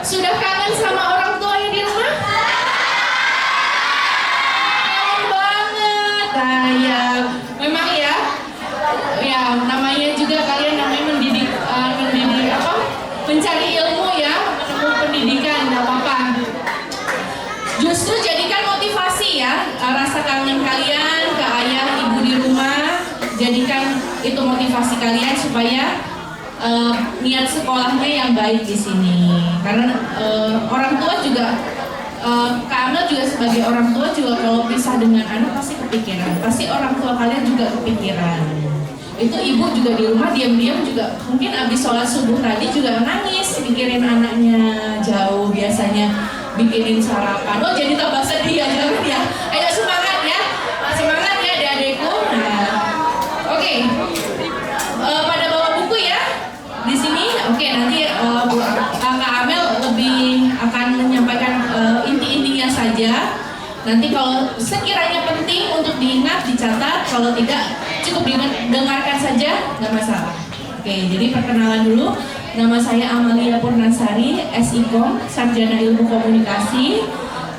Sudah kangen sama orang tuanya di rumah? Kangen banget. Nah ya, memang ya, namanya juga kalian namanya mendidik apa? Mencari ilmu ya, menempuh pendidikan, nggak apa-apa. Justru jadikan motivasi ya, rasa kangen kalian ke ayah ibu di rumah, jadikan itu motivasi kalian supaya niat sekolahnya yang baik di sini. Karena orang tua juga, Kak Amel juga sebagai orang tua juga kalau pisah dengan anak pasti kepikiran. Pasti orang tua kalian juga kepikiran. Itu ibu juga di rumah diam-diam juga mungkin abis sholat subuh tadi juga nangis mikirin anaknya jauh, biasanya bikinin sarapan. Oh jadi tambah sedih ya, jangan ya. Ayo semangat ya, semangat ya adik-adikku. Nah, oke. Pada bawa buku ya di sini. Oke, nanti Kak Amel lebih akan menyampaikan inti-intinya saja. Nanti kalau sekiranya penting untuk diingat, dicatat. Kalau tidak, cukup dengarkan saja, nggak masalah. Oke, jadi perkenalan dulu. Nama saya Amalia Purnansari, SIKOM, Sarjana Ilmu Komunikasi.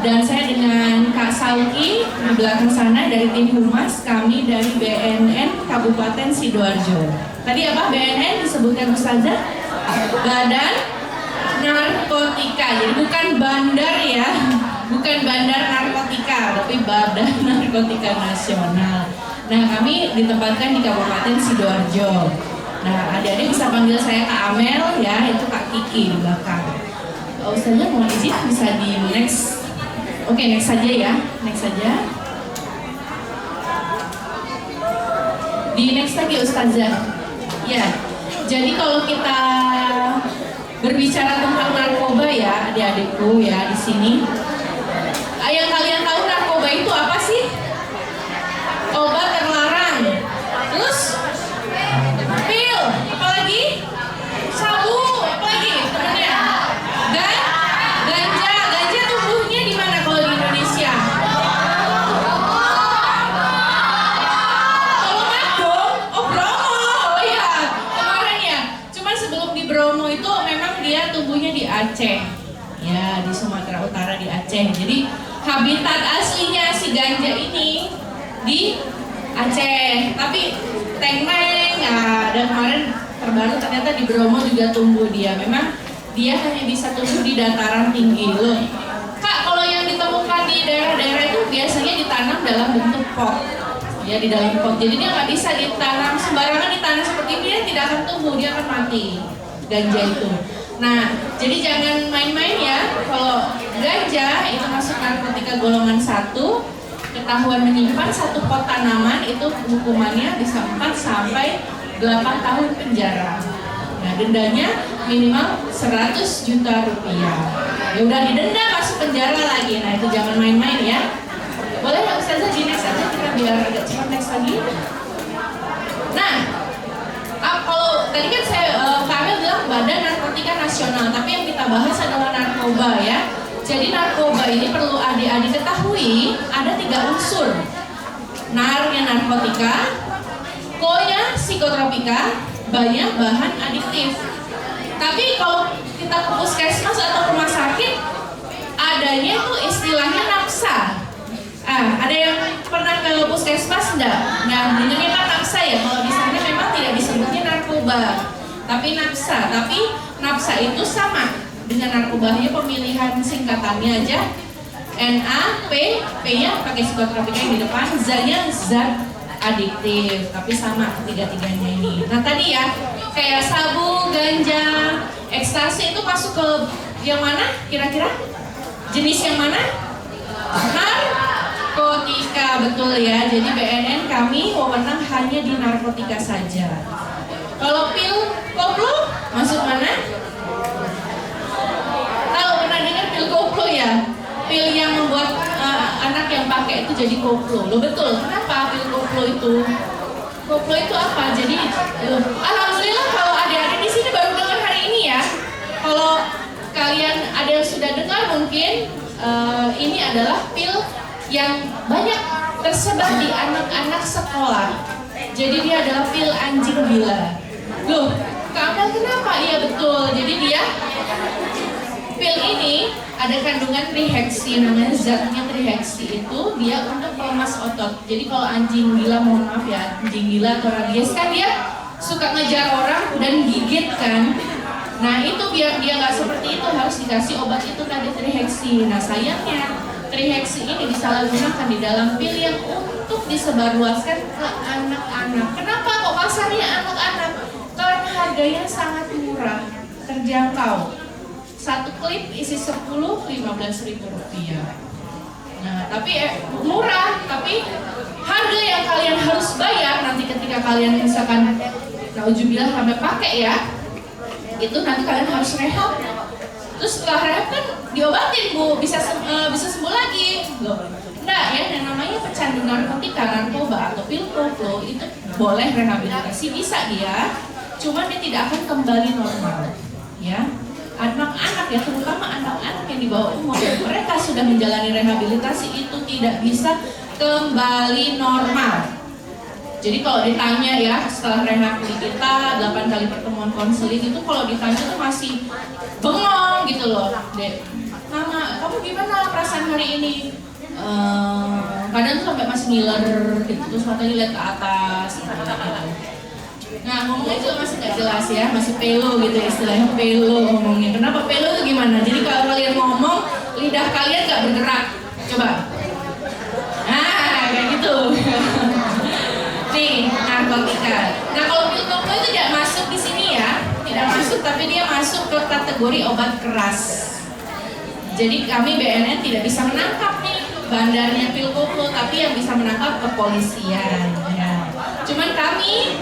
Dan saya dengan Kak Sauki di belakang sana dari tim Humas, kami dari BNN Kabupaten Sidoarjo. Tadi apa BNN disebutkan Ustazah? Badan Narkotika, jadi bukan bandar ya, bukan bandar narkotika, tapi Badan Narkotika Nasional. Nah, kami ditempatkan di Kabupaten Sidoarjo. Nah, adik-adik bisa panggil saya Kak Amel ya, itu Kak Kiki di belakang. Ustazah mohon izin bisa di next. Oke, next saja ya, next saja. Di next lagi Ustazah. Ya, jadi kalau kita berbicara tentang narkoba ya, adik-adikku ya di sini. Yang kalian tahu narkoba itu apa sih? Obat terlarang. Terus pil, apalagi? Sabu, apalagi? Temennya? Ganja tumbuhnya di mana kalau di Indonesia? Kalau dong, oh Bromo, oh iya, kemarin ya. Cuman sebelum di Bromo itu memang dia tumbuhnya di Aceh, ya di Sumatera Utara di Aceh. Jadi habitat aslinya si ganja ini di Aceh, tapi Tengmeng, dan kemarin terbaru ternyata di Bromo juga tumbuh dia. Memang dia hanya bisa tumbuh di dataran tinggi loh. Kak, kalau yang ditemukan di daerah-daerah itu biasanya ditanam dalam bentuk pot, ya di dalam pot. Jadi dia nggak bisa ditanam sembarangan, ditanam seperti ini dia tidak akan tumbuh, dia akan mati ganja itu. Nah, jadi jangan main-main ya. Kalau ganja itu masuk narkotika golongan 1. Ketahuan menyimpan satu pot tanaman itu hukumannya bisa 4 sampai 8 tahun penjara. Nah, dendanya minimal 100 juta rupiah. Ya udah didenda masuk penjara lagi. Nah, itu jangan main-main ya. Boleh nggak Ustazah di next aja kita biar agak cepat next lagi. Nah, kalau tadi kan kami bilang Badan Narkotika Nasional, tapi yang kita bahas adalah narkoba ya. Jadi narkoba ini perlu adik-adik ketahui ada 3 unsur. Narnya narkotika, ko-nya psikotropika, banyak bahan adiktif. Tapi kalau kita ke puskesmas atau rumah sakit, adanya tuh istilahnya nafsa. Ada yang pernah ke puskesmas enggak? Nah, dengarnya kan nafsa ya. Kalau di sana memang tidak disebutnya narkoba, tapi nafsa. Tapi nafsa itu sama dengan narkobanya, pemilihan singkatannya aja. NA, P-nya pakai psikotropika yang di depan, Z-nya zat adiktif, tapi sama tiga-tiganya ini. Nah tadi ya, kayak sabu, ganja, ekstasi itu masuk ke yang mana kira-kira? Jenis yang mana? Narkotika, betul ya. Jadi BNN kami wewenang hanya di narkotika saja. Kalau pil koplo masuk mana? Tahu pernah dengar pil koplo ya? Pil yang membuat anak yang pakai itu jadi koplo. Loh betul. Kenapa pil koplo itu? Koplo itu apa? Jadi alhamdulillah kalau adik-adik di sini baru dengar hari ini ya. Kalau kalian ada yang sudah dengar mungkin ini adalah pil yang banyak tersebar di anak-anak sekolah. Jadi dia adalah pil anjing gila. Loh, Kak Amel kenapa? Iya betul. Jadi dia pil ada kandungan triheksin, namanya zatnya triheksin itu dia untuk pelemas otot. Jadi kalau anjing gila, mohon maaf ya, anjing gila atau rabies kan dia suka ngejar orang dan gigit kan. Nah itu biar dia nggak seperti itu harus dikasih obat itu tadi triheksin. Nah sayangnya triheksin ini disalahgunakan di dalam pil yang untuk disebarluaskan ke anak-anak. Kenapa kok pasarnya anak-anak? Karena harganya sangat murah, terjangkau. Satu klip isi 10-15 ribu rupiah. Nah, tapi murah, tapi harga yang kalian harus bayar nanti ketika kalian misalkan nauzubillah sampai pakai ya, itu nanti kalian harus rehab. Terus setelah rehab kan diobatin Bu, bisa sembuh lagi. Loh, enggak ya, yang namanya pecandu narkotika, narkoba atau pil koplo itu boleh rehabilitasi, bisa dia, cuma dia tidak akan kembali normal, ya. Anak-anak ya, terutama anak-anak yang di bawah umur, mereka sudah menjalani rehabilitasi itu tidak bisa kembali normal. Jadi kalau ditanya ya, setelah rehab di kita 8 kali pertemuan konseling itu kalau ditanya tuh masih bengong gitu loh. Dek, Mama, kamu gimana perasaan hari ini? Kadang tuh sampai masih ngiler gitu, terus matanya lihat ke atas gitu. Nah ngomongnya juga masih gak jelas ya, masih pelo gitu istilahnya, pelo ngomongnya. Kenapa pelo itu gimana? Jadi kalau kalian ngomong, lidah kalian gak bergerak. Coba. Nah kayak gitu. Nih narkotika. Nah kalau pil koplo itu tidak masuk di sini ya, tidak masuk, tapi dia masuk ke kategori obat keras. Jadi kami BNN tidak bisa menangkap nih bandarnya pil koplo, tapi yang bisa menangkap kepolisian. Ya. Cuman kami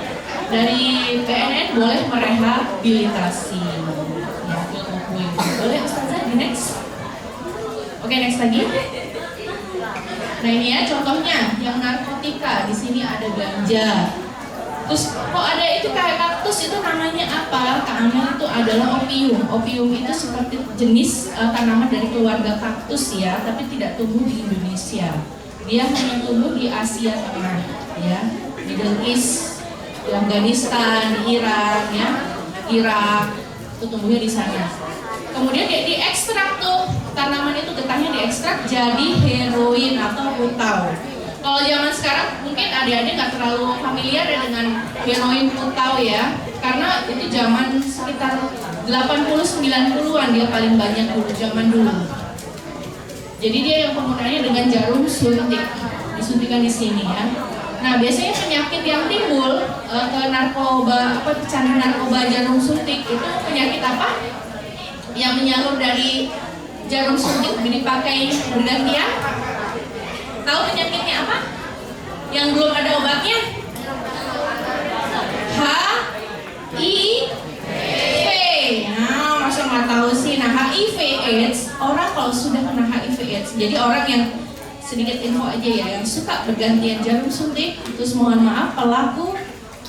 dari BNN boleh merehabilitasi ya, pil koplo itu. Boleh Ustazah di next? Oke, next lagi. Nah ini ya contohnya yang narkotika. Di sini ada ganja. Terus kok ada itu kayak kaktus, itu namanya apa? Kak Amel, itu adalah opium. Opium itu seperti jenis tanaman dari keluarga kaktus ya, tapi tidak tumbuh di Indonesia. Dia hanya tumbuh di Asia Tengah ya, Middle East, di Afghanistan, di Iran ya, Irak, itu tumbuhnya di sana. Kemudian dia diekstrak tuh, tanaman itu getahnya diekstrak jadi heroin atau putau. Kalau zaman sekarang mungkin adik-adik nggak terlalu familiar ya dengan heroin putau ya, karena itu zaman sekitar 80-90-an dia paling banyak dulu, zaman dulu. Jadi dia yang penggunaannya dengan jarum suntik, disuntikan di sini ya. Nah biasanya penyakit yang timbul ke narkoba, pecandu narkoba jarum suntik itu penyakit apa? Yang menyalur dari jarum suntik dipakai bergantian. Tahu penyakitnya apa? Yang belum ada obatnya? HIV. Nah, masa nggak tahu sih? Nah, HIV/AIDS, orang kalau sudah kena HIV/AIDS, jadi orang yang sedikit info aja ya, yang suka bergantian jarum suntik, terus mohon maaf pelaku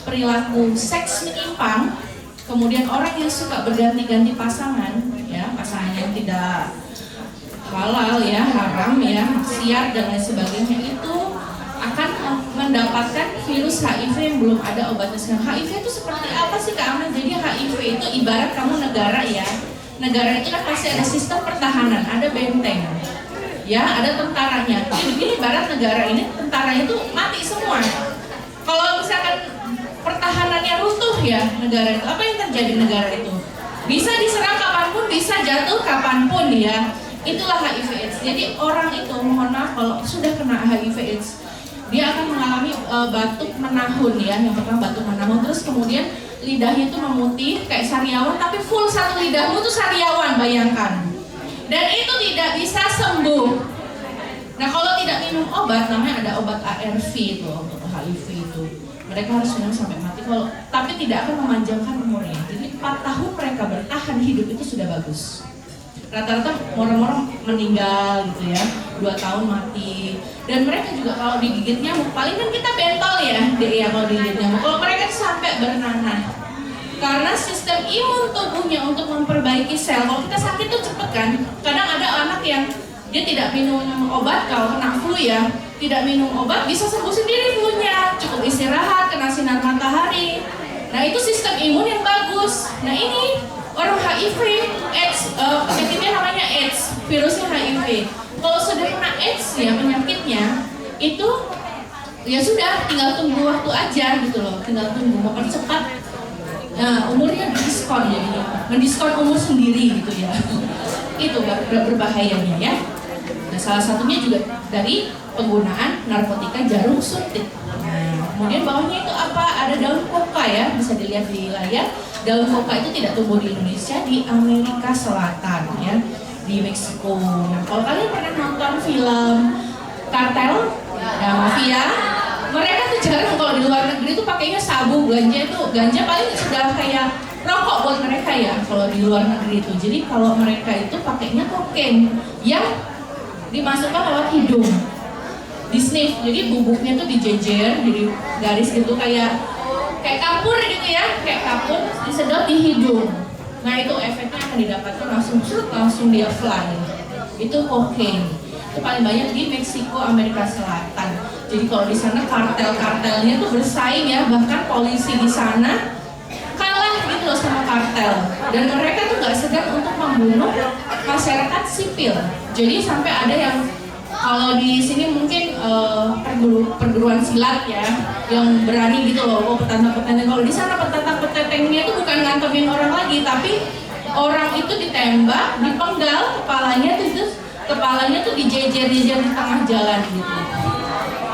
perilaku seks menyimpang, kemudian orang yang suka berganti-ganti pasangan, ya pasangan yang tidak halal ya, haram ya, maksiat dan lain sebagainya, itu akan mendapatkan virus HIV yang belum ada obatnya sekarang. HIV itu seperti apa sih Kak Amel? Jadi HIV itu ibarat kamu negara ya, negara itu kan pasti ada sistem pertahanan, ada benteng ya, ada tentaranya. Jadi ibarat negara ini tentaranya itu mati semua. Kalau misalkan pertahanannya runtuh ya negara itu, apa yang terjadi negara itu? Bisa diserang kapanpun, bisa jatuh kapanpun ya. Itulah HIV/AIDS. Jadi orang itu mohon maaf kalau sudah kena HIV/AIDS, dia akan mengalami batuk menahun ya. Yang pertama batuk menahun, terus kemudian lidahnya itu memutih kayak sariawan, tapi full satu lidahmu tuh sariawan, bayangkan. Dan itu tidak bisa sembuh. Nah kalau tidak minum obat, namanya ada obat ARV itu untuk HIV itu. Mereka harus minum sampai mati. Kalau tapi tidak akan memanjangkan umurnya. Jadi 4 tahun mereka bertahan hidup itu sudah bagus. Rata-rata orang-orang meninggal gitu ya, 2 tahun mati. Dan mereka juga kalau digigit nyamuk, paling kan kita bentol ya, ya kalau digigit nyamuk. Kalau mereka sampai bernanah, karena sistem imun tubuhnya untuk memperbaiki sel. Kalau kita sakit tuh cepet kan. Kadang ada anak yang dia tidak minum obat, kalau kena flu ya, tidak minum obat bisa sembuh sendiri flu-nya. Cukup istirahat, kena sinar matahari. Nah itu sistem imun yang bagus. Nah ini orang HIV, AIDS, penyakitnya namanya AIDS, virus HIV. Kalau sudah kena AIDS ya penyakitnya itu ya sudah tinggal tunggu waktu aja gitu loh, tinggal tunggu mempercepat umurnya diskon ya, mendiskon umur sendiri gitu ya. Itu berbahayanya ya. Nah, salah satunya juga dari penggunaan narkotika jarum suntik. Nah, kemudian bawahnya itu apa? Ada daun koka ya, bisa dilihat di layar. Daun koka itu tidak tumbuh di Indonesia, di Amerika Selatan ya, di Meksiko. Kalau kalian pernah nonton film Kartel, ya mafia, mereka tuh jarang kalau di luar negeri tuh pakainya sabu, ganja paling sudah kayak rokok buat mereka ya kalau di luar negeri itu. Jadi kalau mereka itu pakainya kokain yang dimasukkan lewat hidung, di sniff. Jadi bubuknya tuh dijejer, jadi garis gitu kayak kapur gitu ya, kayak kapur disedot di hidung. Nah itu efeknya akan didapatkan langsung dia fly. Itu kokain. Itu paling banyak di Meksiko, Amerika Selatan. Jadi kalau di sana kartel-kartelnya tuh bersaing ya, bahkan polisi di sana kalah gitu loh sama kartel. Dan mereka tuh nggak segan untuk membunuh masyarakat sipil. Jadi sampai ada yang kalau di sini mungkin perguruan silat ya, yang berani gitu loh, petantang-petantang. Kalau di sana petantang-petantangnya itu bukan ngantongin orang lagi, tapi orang itu ditembak, dipenggal kepalanya tuh dijejer-jejer di tengah jalan gitu.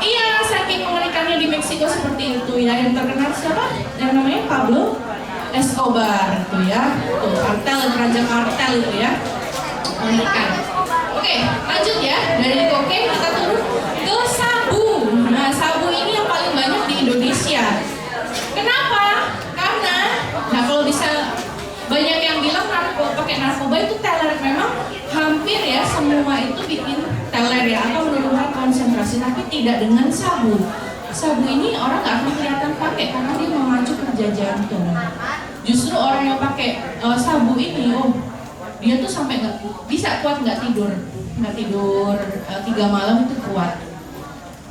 Iya, saking mengerikannya di Meksiko seperti itu ya. Yang terkenal siapa? Yang namanya Pablo Escobar itu ya. Tuh, raja kartel itu ya. Mengerikan. Oke, lanjut ya. Dari kokain kita turun ke sabu. Nah, sabu ini yang paling banyak di Indonesia. Kenapa? Karena, nah kalau bisa banyak yang bilang pakai narkoba itu teler. Memang hampir ya semua itu bikin teler ya, atau menurunkan konsentrasi, tapi tidak dengan sabu. Sabu ini orang nggak akan kelihatan pakai karena dia memacu kerja jantung. Justru orang yang pakai sabu ini, dia tuh sampai nggak bisa kuat nggak tidur 3 malam itu kuat.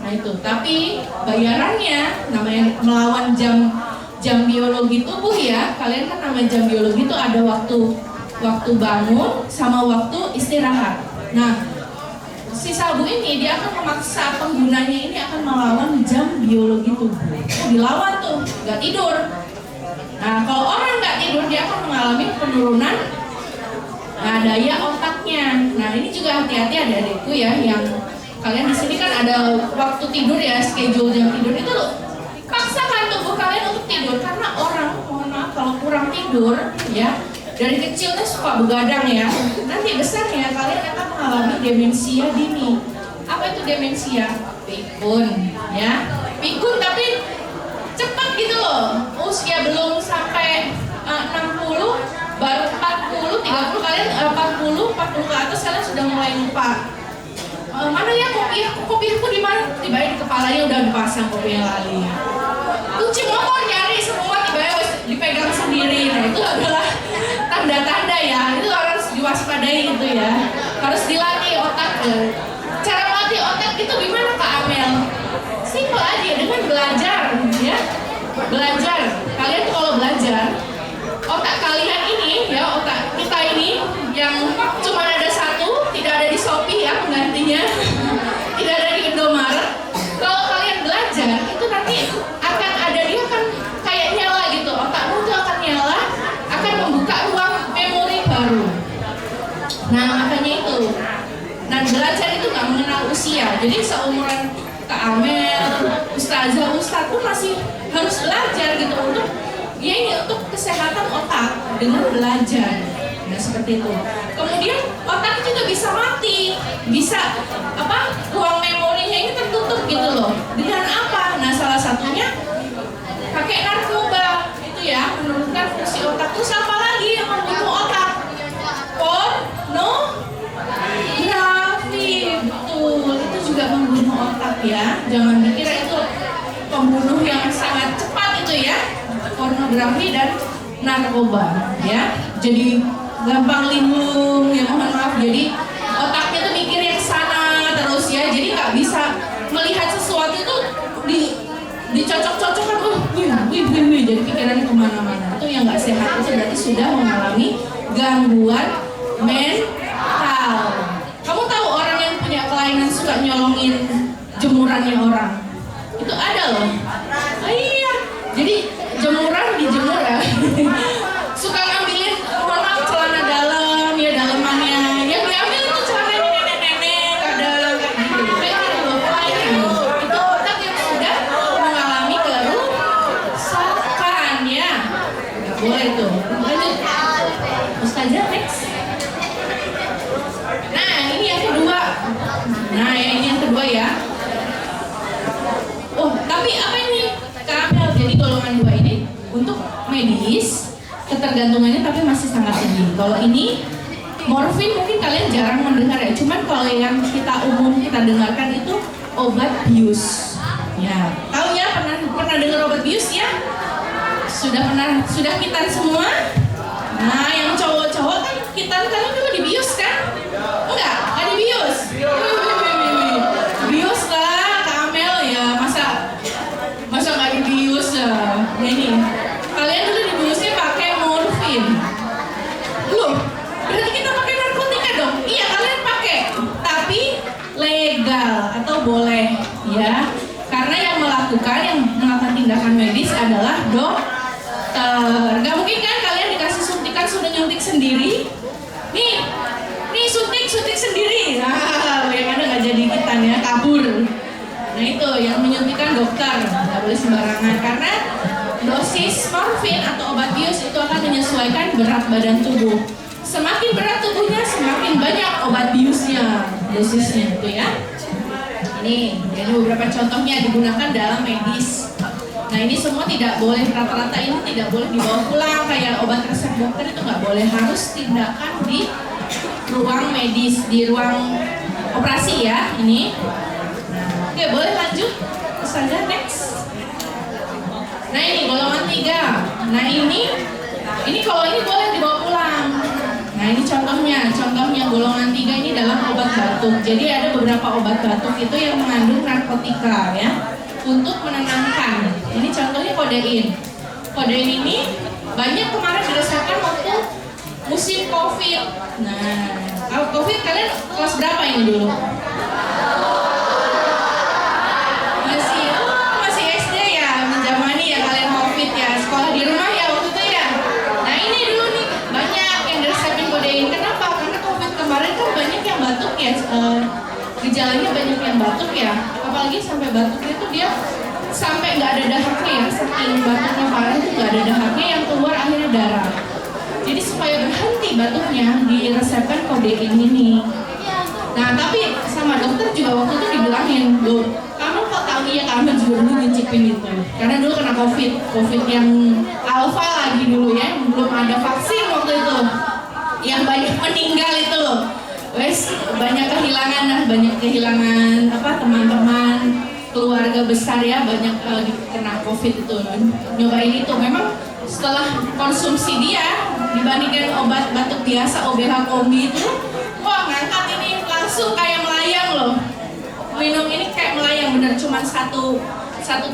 Nah itu, tapi bayarannya namanya melawan jam biologi tubuh ya. Kalian kan namanya jam biologi itu ada waktu bangun sama waktu istirahat. Nah, si sabu ini dia akan memaksa penggunanya ini akan melawan jam biologi tubuh. Dilawan tuh, nggak tidur. Nah, kalau orang nggak tidur dia akan mengalami penurunan daya otaknya. Nah, ini juga hati-hati adik-adikku ya, yang kalian di sini kan ada waktu tidur ya, schedule jam tidur itu loh. Paksakan tubuh kalian untuk tidur karena orang, mohon maaf kalau kurang tidur ya, dari kecilnya suka begadang ya. Nanti besarnya kalian akan mengalami demensia dini. Apa itu demensia? Pikun ya. Pikun tapi cepat gitu loh. Usia belum sampai 60, baru 40, 30 kalian 40 ke atas kalian sudah mulai lupa. Mana ya kopiahku di mana? Tiba-tiba di kepalanya udah dipasang kopiah lali. Kunci motor nyari semua tiba-tiba dipegang sendiri. Nah itu adalah tanda-tanda ya, itu harus diwaspadai gitu ya. Harus dilatih otak. Cara melatih otak itu gimana Kak Amel? Simpel aja dengan belajar ya. Belajar. Kalian tuh kalau belajar, otak kalian ini ya, otak kita ini yang cuma ada satu, tidak ada di Shopee ya penggantinya. Tidak ada di Indomaret. Kalau kalian belajar, itu nanti akan ada, dia akan kayak nyala gitu. Otakmu tuh akan nyala, akan membuka ruang memori baru. Nah makanya itu. Nah belajar itu nggak mengenal usia. Jadi seumuran Kak Amel, Ustazah, Ustadz pun masih harus belajar gitu untuk ya ini untuk kesehatan otak dengan belajar. Nah seperti itu. Kemudian otak juga bisa mati, bisa ruang memorinya ini tertutup gitu loh. Dengan apa? Nah salah satunya pakai narkoba itu ya, menurunkan fungsi otak. Terus apa lagi yang membunuh otak? Pornografi, betul. Itu juga membunuh otak ya. Jangan dikira itu pembunuh yang sangat cepat itu ya. Pornografi dan narkoba ya. Jadi gampang linglung ya, mohon maaf. Jadi otaknya tuh mikir yang sana terus ya. Jadi nggak bisa melihat sesuatu itu dicocok-cocokkan. Wih, jadi pikirannya kemana-mana. Itu yang nggak sehat, itu berarti sudah mengalami gangguan mental. Kamu tahu orang banyak orang. Itu ada loh. Oh iya. Jadi jemuran dijemur ya. Suka ngambilin celana dalam ya, dalemannya. Yang diambil itu celana nenek-nenek kadang gitu. Kayak gitu loh. Itu otak yang sudah mengalami kerusakan ya. Nggak boleh itu. Lanjut. Ustazah next. Nah ini yang kedua. Nah ini yang kedua ya. Oh tapi apa ini? Kamel. Jadi golongan 2 ini untuk medis ketergantungannya tapi masih sangat tinggi. Kalau ini morfin mungkin kalian jarang mendengar ya. Cuman kalau yang kita dengarkan itu obat bius. Ya, tahu ya, pernah dengar obat bius ya? Sudah kitan semua? Nah, yang cowok-cowok kan kitan kalian juga dibius kan? Enggak dibius. Bius lah, Kamel ya, masa nggak dibius ya? Ini kalian dulu dibiusnya pakai morfin. Loh, berarti kita pakai narkotika dong? Iya, kalian pakai, tapi legal atau boleh ya? Karena yang melakukan tindakan medis adalah dokter. Nggak mungkin kan kalian dikasih suntikan sudah nyuntik sendiri? Nih suntik sendiri. Nah, yang ada nggak jadi kitan ya, kabur. Nah itu yang menyuntikkan dokter, nggak boleh sembarangan karena dosis morfin atau obat bius itu akan menyesuaikan berat badan tubuh. Semakin berat tubuhnya, semakin banyak obat biusnya, dosisnya itu ya. Ini jadi beberapa contohnya digunakan dalam medis. Nah ini semua tidak boleh, rata-rata ini tidak boleh dibawa pulang kayak obat resep dokter itu nggak boleh, harus tindakan di ruang medis, di ruang operasi ya ini. Oke, boleh lanjut. Ustazah next. Nah ini golongan 3. Nah ini kalau ini boleh dibawa pulang. Nah ini contohnya golongan 3 ini dalam obat batuk. Jadi ada beberapa obat batuk itu yang mengandung narkotika ya, untuk menenangkan. Ini contohnya kodein. Kodein ini banyak kemarin dirasakan waktu musim COVID. Nah, kalau COVID kalian kelas berapa ini dulu? Masih SD ya, menjamani ya kalian COVID ya, sekolah di rumah ya waktu itu ya. Nah ini dulu nih banyak yang diresepin kodein. Kenapa? Karena COVID kemarin kan banyak yang batuk ya, gejalanya banyak yang batuk ya. Apalagi sampai batuknya tuh dia sampai nggak ada dahaknya ya, saking batuknya parah itu nggak ada dahaknya, yang keluar akhirnya darah. Jadi supaya berhenti batuknya diresepkan kodein ini. Nah tapi sama dokter juga waktu itu dibilangin, loh kamu kok tahu ya, kamu juga dulu nyicipin itu. Karena dulu kena COVID yang alpha lagi dulu ya, belum ada vaksin waktu itu. Yang banyak meninggal itu loh. Wes banyak kehilangan teman-teman, keluarga besar ya, banyak kena COVID itu. Nyobain itu memang setelah konsumsi dia dibandingkan obat batuk biasa OBH kombi itu, wah ngangkat ini langsung kayak melayang loh. Minum ini kayak melayang, bener cuman satu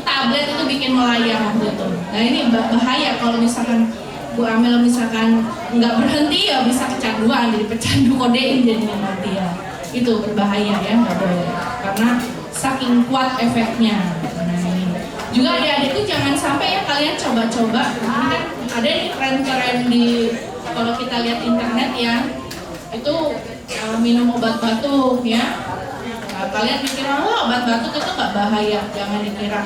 tablet itu bikin melayang waktu itu. Nah ini bahaya kalau misalkan Bu Amel misalkan nggak berhenti ya bisa kecanduan, jadi pecandu kodein jadinya nanti ya. Itu berbahaya ya, nggak boleh karena saking kuat efeknya. Nah ini juga adik-adikku jangan sampai ya kalian coba-coba. Ini kan ada nih tren-tren di, kalau kita lihat internet ya, itu minum obat batuk ya. Nah, kalian mikir obat batuk itu nggak bahaya, jangan dikira.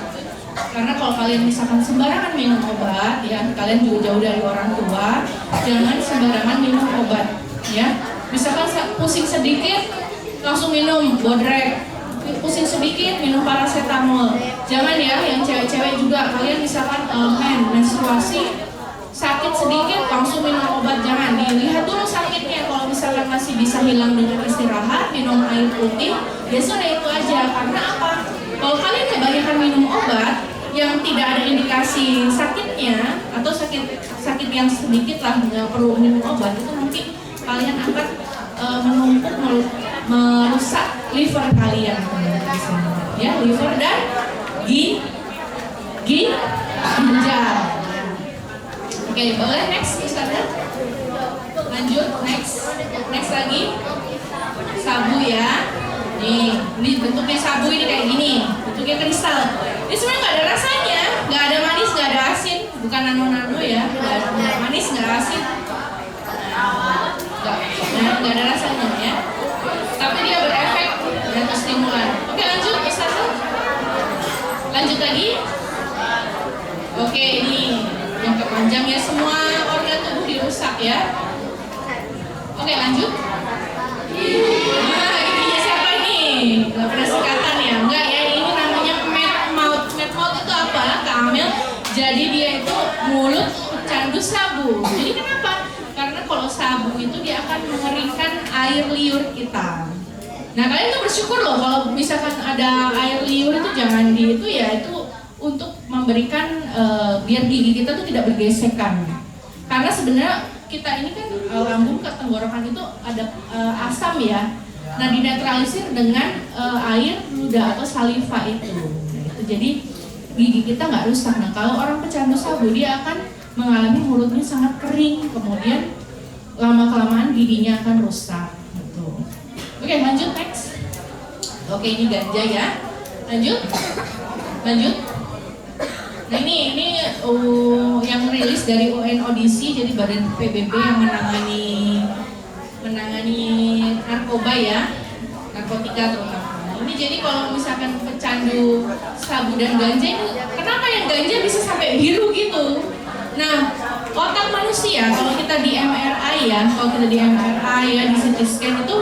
Karena kalau kalian misalkan sembarangan minum obat ya, kalian juga jauh dari orang tua, jangan sembarangan minum obat ya. Misalkan pusing sedikit langsung minum bodrek, pusing sedikit minum paracetamol. Jangan ya, yang cewek-cewek juga, kalian misalkan menstruasi sakit sedikit langsung minum obat, jangan. Dilihat dulu sakitnya, kalau misalkan masih bisa hilang dengan istirahat, minum air putih, ya sudah itu aja. Karena apa? Kalau kalian kebanyakan minum obat yang tidak ada indikasi sakitnya atau sakit yang sedikit lah, nggak perlu minum obat, itu nanti kalian akan menumpuk, merusak liver kalian ya, liver dan ginjal. Oke, boleh next Ustazah? Lanjut, next lagi sabu ya. Nih, ini bentuknya sabu ini kayak gini. Bentuknya nggak ada rasanya ya. Tapi dia berefek dan stimulan. Oke, lanjut Ustazah. Lanjut lagi. Oke, ini yang kepanjang ya, semua organ tubuh dirusak ya. Oke, lanjut. Nah, ini siapa ini? Gak pernah singkatan ya? Enggak ya, ini namanya mouth. Mouth itu apa, Kak Amel? Jadi dia itu mulut pecandu sabu. Jadi kenapa? Karena kalau sabu itu dia akan mengeringkan air liur kita. Nah, kalian tuh bersyukur loh kalau misalkan ada air liur itu jangan di itu ya, itu untuk memberikan biar gigi kita tuh tidak bergesekan. Karena sebenarnya kita ini kan lambung ke tenggorokan itu ada asam ya. Nah, dinetralisir dengan air ludah atau saliva itu. Nah, itu jadi gigi kita nggak rusak. Nah, kalau orang pecandu sabu dia akan mengalami mulutnya sangat kering, kemudian lama-kelamaan giginya akan rusak. Gitu. Oke, lanjut next. Oke, ini ganja ya. Lanjut. Nah ini yang rilis dari UNODC, jadi Badan PBB yang menangani narkoba ya, narkotika terutama. Ini jadi kalau misalkan pecandu sabu dan ganja itu, kenapa yang ganja bisa sampai biru gitu? Nah, otak manusia kalau kita di MRI ya, di CT scan itu,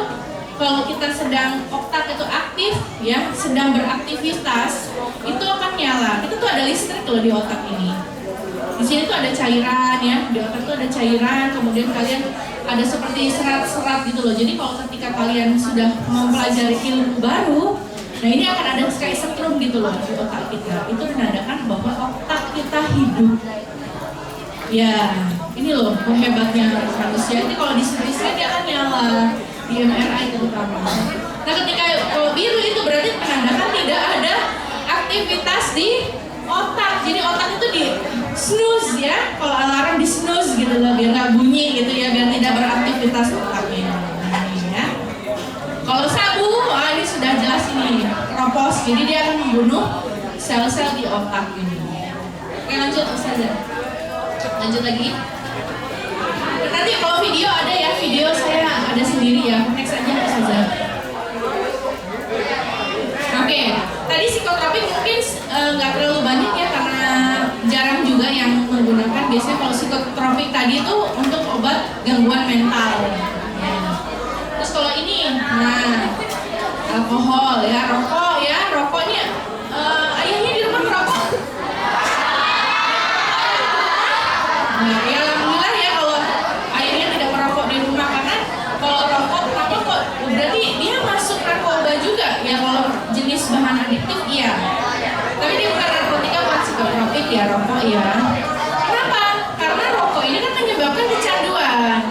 kalau kita sedang otak itu aktif ya, sedang beraktivitas, itu akan nyala. Itu tuh ada listrik loh di otak ini. Di sini tuh ada cairan ya, di otak tuh ada cairan, kemudian kalian ada seperti serat-serat gitu loh. Jadi kalau ketika kalian sudah mempelajari ilmu baru, nah ini akan ada kayak setrum gitu loh di otak kita. Itu menandakan bahwa otak kita hidup. Ya, ini loh hebatnya manusia. Ini kalau di CT scan dia akan nyala, di MRI terutama. Nah, ketika kalau biru itu berarti menandakan tidak ada aktivitas di otak. Jadi otak itu di snooze ya. Kalau alarm di snooze gitu loh, biar nggak bunyi gitu ya, biar tidak beraktivitas otaknya. Nah, ini ya. Kalau sabu, wah ini sudah jelas ini keropos. Jadi dia akan membunuh sel-sel di otak ini. Oke, lanjut saja. Lanjut lagi. Nanti kalau video ada ya, video saya ada sendiri ya. Next aja saja. Oke, tadi psikotropik mungkin nggak terlalu banyak ya karena jarang juga yang menggunakan. Biasanya kalau psikotropik tadi itu untuk obat gangguan mental. Ya. Terus kalau ini, nah alkohol ya, rokok ya, rokoknya ayahnya di rumah merokok. Nah, ya alhamdulillah ya kalau ayahnya tidak merokok di rumah, karena kalau rokok kok berarti dia masuk narkoba juga ya, kalau jenis bahan adiktif iya. Tapi dia bukan narkotika, bukan psikotropik ya, rokok ya. Kenapa? Karena rokok ini kan menyebabkan kecanduan.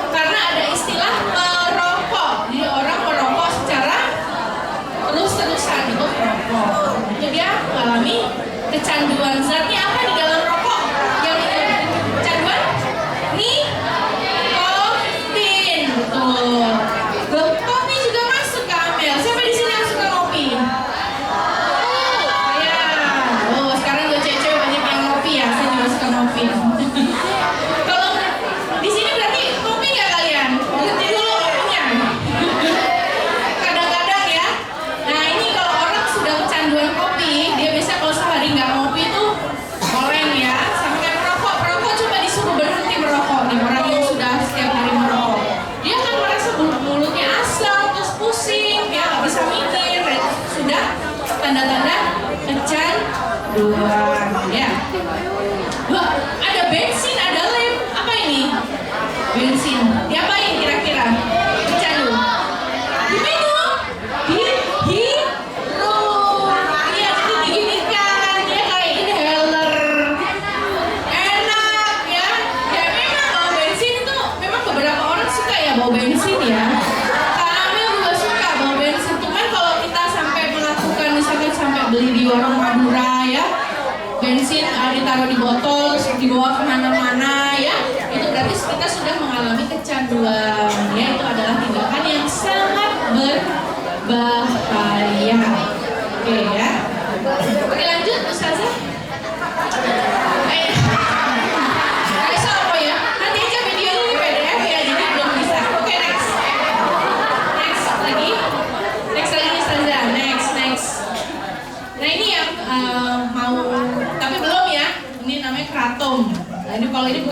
Karena ada istilah merokok. Jadi orang merokok secara terus-terusan itu merokok. Jadi dia mengalami kecanduan. Zatnya apa di dalam rokok? Yang kecanduan? Nikotin. Betul. Kopi juga masuk ke Amel. Siapa di sini yang suka kopi? Ya. Oh, sekarang udah cewek-cewek banyak yang ngopi ya. Saya juga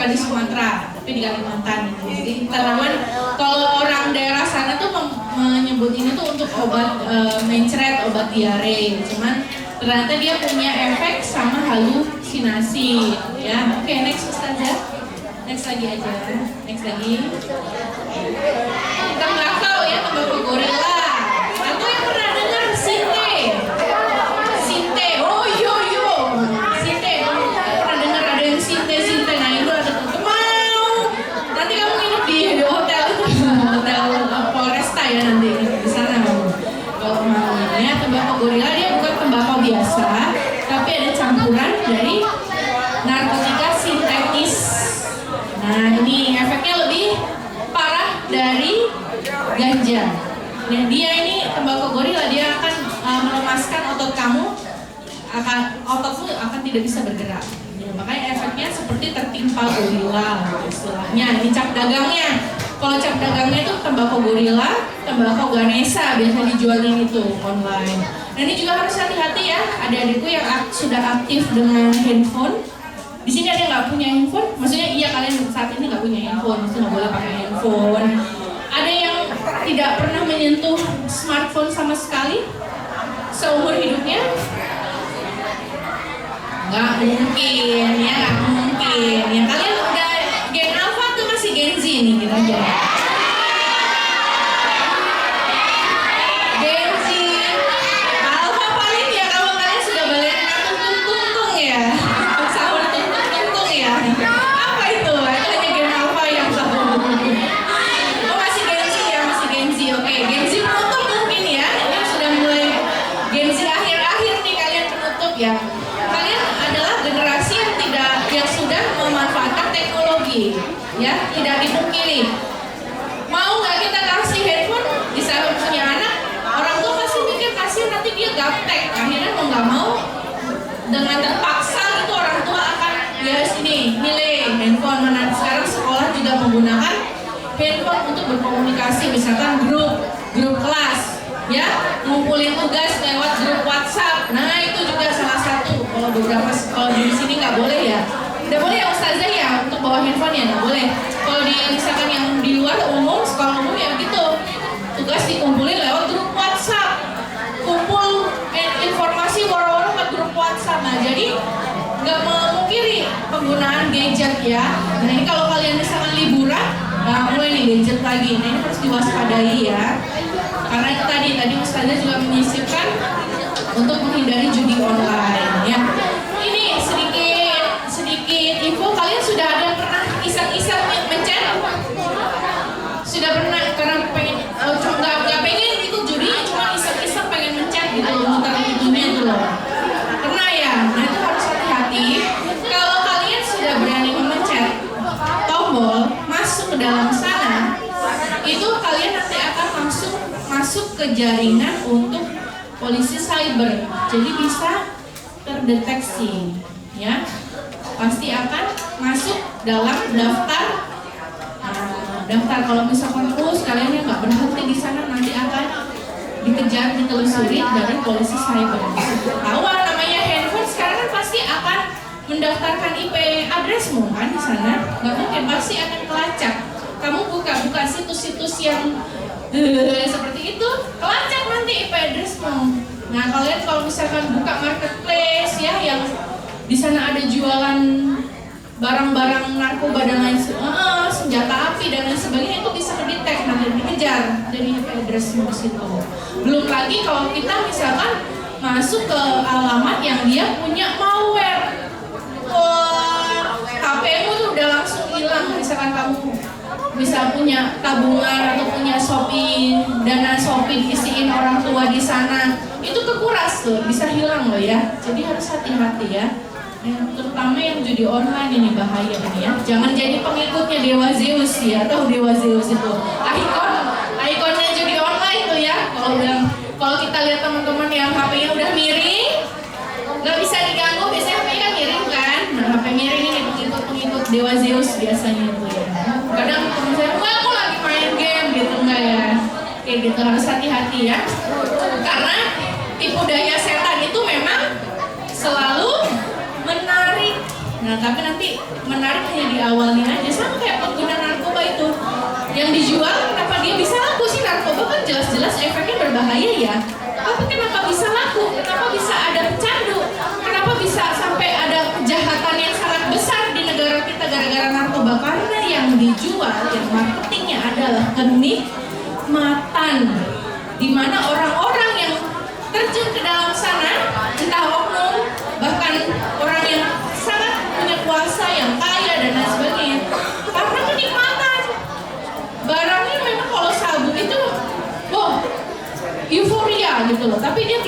bukan di Sumatera, tapi di Kalimantan. Jadi tanaman kalau orang daerah sana tuh menyebut ini tuh untuk obat mencret, obat diare. Cuman ternyata dia punya efek sama halusinasi. Ya, oke, next Ustazah. Next lagi aja. Next lagi. Tembakau ya, tembakau gorila. Atau yang pernah dengar sinte? Sinte. Oh yo. Sinte. Pernah dengar ada yang sinte. Nah itu ada mau. Nanti kamu nginep di hotel itu, hotel Polresta ya nanti di sana kalau mau. Ya, tembakau gorila dia bukan tembakau biasa, tapi ada campuran dari narkotika sintetis. Nah ini efeknya lebih parah dari ganja. Nah dia ini tembakau gorila, dia akan melemaskan otot kamu, ototmu akan tidak bisa bergerak. Ya, makanya efeknya seperti tertimpa gorila istilahnya. Ini cap dagangnya. Kalau cap dagangnya itu tembakau gorila, tembakau Ganesha biasa dijualin itu online. Nah ini juga harus hati-hati ya. Adik-adikku yang sudah aktif dengan handphone. Di sini ada yang nggak punya handphone? Maksudnya iya kalian saat ini nggak punya handphone, maksudnya nggak boleh pakai handphone. Ada yang tidak pernah menyentuh smartphone sama sekali seumur hidupnya? Nggak mungkin, ya nggak mungkin. Ya kalian udah Gen Alpha tuh masih Gen Z nih kita jadi. Gen Z, Alpha paling ya kalau kalian sudah balik tuntung ya. Apa itu? Itu hanya Gen Alpha yang satu. Oh masih Gen Z ya, masih Gen Z. Oke, Gen Z penutup mungkin ya. Ini sudah mulai Gen Z akhir-akhir nih kalian penutup ya. Kalian adalah generasi yang sudah memanfaatkan teknologi, ya tidak dipungkiri. Mau nggak kita kasih handphone di saat punya anak? Orang tua pasti mikir kasih nanti dia gaptek. Akhirnya mau nggak mau dengan terpaksa itu orang tua akan ya sini milih handphone mana. Sekarang sekolah juga menggunakan handphone untuk berkomunikasi, misalkan grup kelas ya, ngumpulin tugas lewat grup WhatsApp. Nah itu juga salah satu. Kalau beberapa kalau di sini nggak boleh ya, nggak boleh ya Ustazah ya untuk bawa handphone ya nggak boleh. Kalau di misalkan yang di luar umum, sekolah umum ya gitu, tugas dikumpulin lewat grup WhatsApp, kumpul informasi waro-waro ke grup WhatsApp. Nah jadi nggak memungkiri penggunaan gadget ya. Nah ini kalau kalian misalkan liburan, nah mulai nih gadget lagi. Nah ini harus diwaspadai ya. Karena itu tadi Ustazah juga menyisipkan untuk menghindari judi online ya. Ini sedikit info. Kalian sudah ada pernah iseng-iseng mencet? Sudah pernah karena pengen nggak pengen ikut judi, cuma iseng-iseng pengen mencet gitu, muter itunya itu loh. Pernah ya? Nah itu harus hati-hati. Kalau kalian sudah berani memencet tombol masuk ke dalam sana, itu kalian nanti akan masuk ke jaringan untuk polisi cyber. Jadi bisa terdeteksi ya. Pasti akan masuk dalam daftar kalau misalkan terus kalian yang nggak berhenti di sana nanti akan dikejar, ditelusuri dari polisi cyber. Tahu namanya handphone sekarang kan pasti akan mendaftarkan IP addresmu kan di sana. Nggak mungkin, pasti akan kelacak. Kamu buka situs-situs yang seperti itu, kelacak nanti IP addresmu. Nah kalian kalau misalkan buka marketplace ya yang di sana ada jualan barang-barang narkoba dan lain senjata api dan lain sebagainya, itu bisa kedetek nanti dikejar dari IP addresmu di situ. Belum lagi kalau kita misalkan masuk ke alamat yang dia punya malware, HP-mu tuh udah langsung hilang. Misalkan kamu bisa punya tabungan atau punya Shopee, dana Shopee diisiin orang tua di sana, itu kekuras tuh, bisa hilang loh ya. Jadi harus hati-hati ya. Terutama yang judi online ini bahaya ini ya. Jangan jadi pengikutnya Dewa Zeus ya, atau Dewa Zeus itu ikonnya judi online tuh ya. Kalau kita lihat teman-teman yang HP-nya udah miring, nggak bisa diganggu, biasanya HP kan miring kan. Nah HP miring ini pengikut Dewa Zeus biasanya tuh ya. Kadang misalnya aku lagi main game gitu enggak ya. Kayak gitu harus hati-hati ya. Karena tipu daya setan itu memang selalu menarik. Nah Nah, tapi nanti menarik hanya di awalnya aja, sama kayak pengguna narkoba itu. Yang dijual, kenapa dia bisa laku sih? Narkoba kan jelas-jelas efeknya berbahaya ya. Tapi kenapa bisa laku? Kenapa bisa ada pecandu? Kenapa bisa sampai ada kejahatan yang sangat besar di negara kita gara-gara narkoba? Karena yang dijual, yang marketingnya adalah kenikmatan, di mana orang-orang yang terjun ke dalam sana, entah oknum, bahkan orang yang sangat punya kuasa, yang kaya dan lain sebagainya, karena kenikmatan. Barangnya memang kalau sabu itu, euforia gitu loh, tapi dia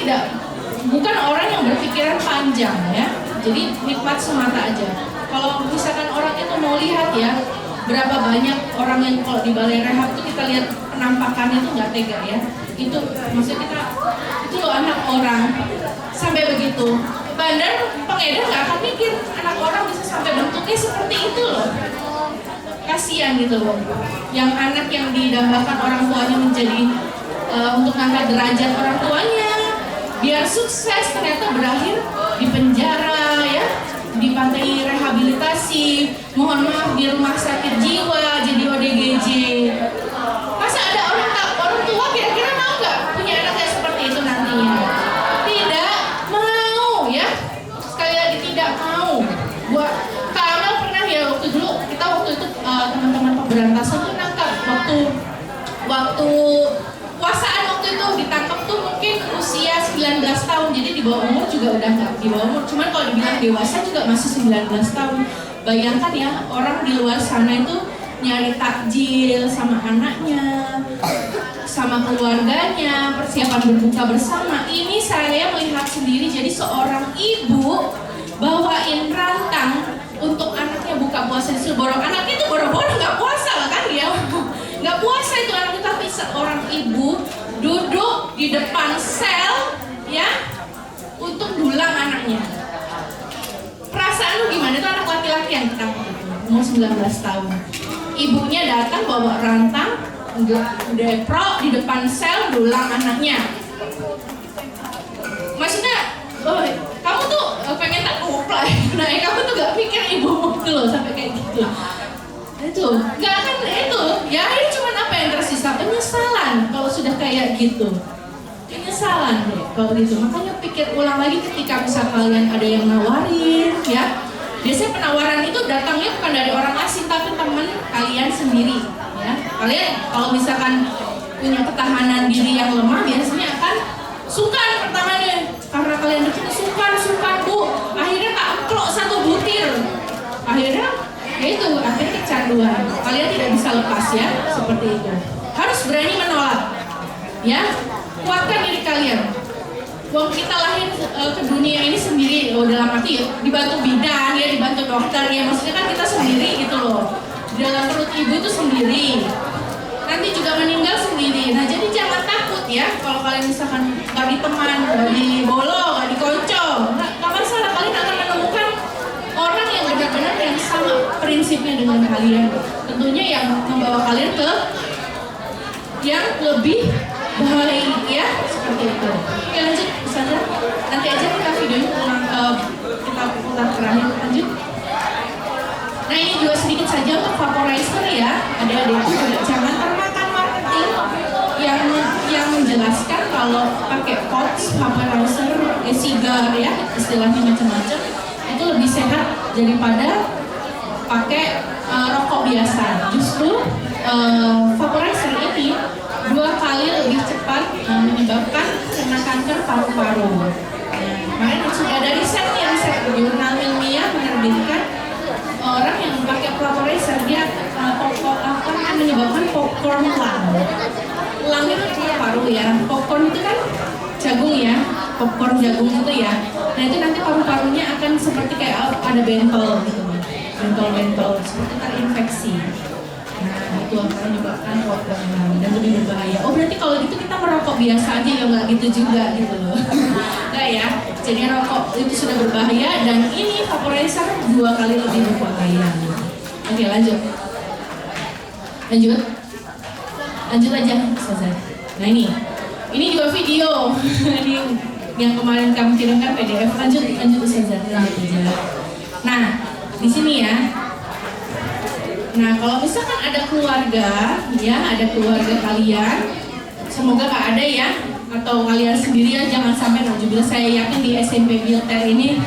bukan orang yang berpikiran panjang ya, jadi nikmat semata aja. Kalau misalkan orang itu mau lihat ya, berapa banyak orang yang kalau di balai rehab itu kita lihat penampakannya itu nggak tega ya, itu maksudnya itu loh anak orang sampai begitu. Bandar pengedar nggak akan mikir anak orang bisa sampai bentuknya seperti itu loh. Kasihan gitu loh, yang anak yang didambakan orang tuanya menjadi untuk ngangkat derajat orang tuanya biar sukses, ternyata berakhir di penjara ya, di pantai rehabilitasi, mohon maaf di rumah sakit jiwa, jadi ODGJ. Masa ada orang tua kira-kira mau nggak punya anak kayak seperti itu nantinya? Tidak mau ya, sekali lagi tidak mau. Kak Amel pernah ya waktu itu teman-teman pemberantasan tuh nangkap waktu puasaan waktu itu ditangkap tuh mungkin usia 19 tahun, jadi di bawah umur juga udah nggak di bawah umur, cuman kalau dibilang dewasa juga masih 19 tahun. Bayangkan ya, orang di luar sana itu nyari takjil sama anaknya, sama keluarganya, persiapan berbuka bersama. Ini saya melihat sendiri, jadi seorang ibu bawain rantang untuk anaknya buka puasa di borong. Anaknya itu boro-boro nggak puasa lah kan dia, nggak puasa itu anaknya, tapi seorang ibu duduk di depan sel ya untuk dulang anaknya. Perasaan lu gimana? Itu anak laki-laki yang ketangkep itu, umur 19 tahun. Ibunya datang bawa rantang, pro di depan sel dulang anaknya. Maksudnya, kamu tuh pengen tak kuplay, nah kamu tuh gak pikir ibumu tuh loh sampai kayak gitu. Itu gak akan itu ya, ini cuma apa yang tersisa, penyesalan kalau sudah kayak gitu, penyesalan deh kalau gitu. Makanya pikir ulang lagi ketika bisa kalian ada yang nawarin ya. Biasanya penawaran itu datangnya bukan dari orang asing tapi teman kalian sendiri ya. Kalian kalau misalkan punya ketahanan diri yang lemah biasanya akan sungkan pertamanya, karena kalian dekatnya sungkan bu, akhirnya tak emplok satu butir, akhirnya akhirnya kecanduan. Kalian tidak bisa lepas ya, seperti itu. Harus berani menolak ya, kuatkan diri kalian. Wong kita lahir ke dunia ini sendiri, dalam arti ya, dibantu bidan ya, dibantu dokter ya, maksudnya kan kita sendiri gitu loh, di dalam perut ibu itu sendiri, nanti juga meninggal sendiri. Nah jadi jangan takut ya, kalau kalian misalkan gak diteman, gak dibolong, gak dikoncong, gak masalah, kalian akan menemukan orang yang benar-benar yang sama prinsipnya dengan kalian, tentunya yang membawa kalian ke yang lebih baik ya, seperti itu. Oke lanjut saja, nanti aja kita videonya ulang, kita putar terakhir, lanjut. Nah ini juga sedikit saja untuk vaporizer ya, adik-adik, jangan termakan marketing yang menjelaskan kalau pakai pouch vaporizer, sigar ya, istilahnya macam-macam, itu lebih sehat daripada pakai rokok biasa. Justru vaporizer ini 2 kali lebih cepat menyebabkan kena kanker paru-paru. Kemarin sudah ada riset jurnal ilmiah menerbitkan orang yang pakai vaporizer dia akan menyebabkan popcorn lung. Lung itu paru ya, popcorn itu kan jagung ya, popcorn jagung itu ya. Nah itu nanti paru-parunya akan seperti kayak ada bentol gitu, bentol-bentol seperti terinfeksi. Nah itu akan menyebabkan popcorn lung dan lebih berbahaya. Oh berarti kalau gitu kita merokok biasa aja ya, nggak gitu juga gitu loh. Nggak ya, jadi rokok itu sudah berbahaya dan ini vaporizer 2 kali lebih berbahaya. Oke lanjut aja Ustazah. Nah ini juga video ini yang kemarin kamu kirimkan PDF. Lanjut Ustazah, lanjut aja. Nah di sini ya. Nah, kalau misalkan ada keluarga, ya ada keluarga kalian, semoga nggak ada ya, atau kalian sendirian jangan sampai juga. Saya yakin di SMP Militer ini,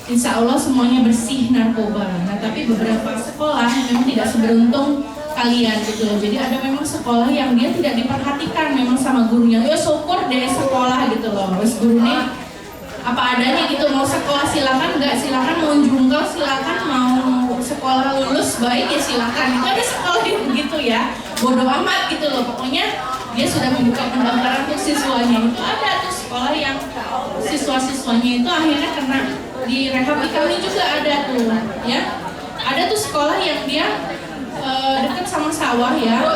insya Allah semuanya bersih narkoba. Nah, tapi beberapa sekolah memang tidak seberuntung kalian gitu loh. Jadi ada memang sekolah yang dia tidak diperhatikan memang sama gurunya. Ya syukur deh sekolah gitu loh. Terus gurunya apa adanya gitu, mau sekolah silakan, nggak silakan, mau jungkel silakan, mau sekolah lulus baik ya silakan. Itu ada sekolah yang begitu ya, bodoh amat gitu loh. Pokoknya dia sudah membuka pendaftaran untuk siswanya. Itu ada tuh sekolah yang siswa-siswanya itu akhirnya kena di rehab. Kami juga ada tuh ya, ada tuh sekolah yang dia dekat sama sawah ya,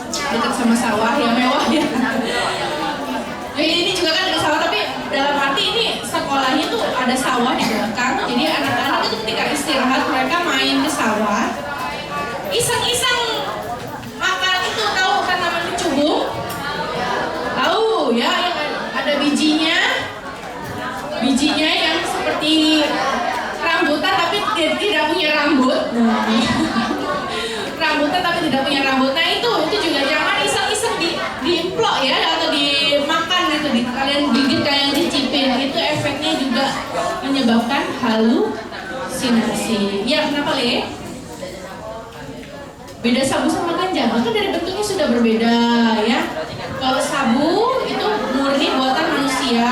dekat sama sawah yang mewah ya. Ini juga kan dekat sawah, tapi dalam arti ini sekolahnya tuh ada sawah di belakang. Jadi anak-anak itu ketika istirahat mereka main ke sawah, iseng-iseng makan itu, tahu kan namanya cubung? Tahu ya, yang ada bijinya yang seperti rambutan tapi tidak punya rambut. Rambutan tapi tidak punya rambut. Nah itu juga jangan iseng-iseng diimplok ya, atau dimakan itu, kalian gigit, kalian cicipin. Itu efeknya juga menyebabkan halusinasi. Ya kenapa Le? Beda sabu sama ganja, kan dari bentuknya sudah berbeda ya. Kalau sabu itu murni buatan manusia.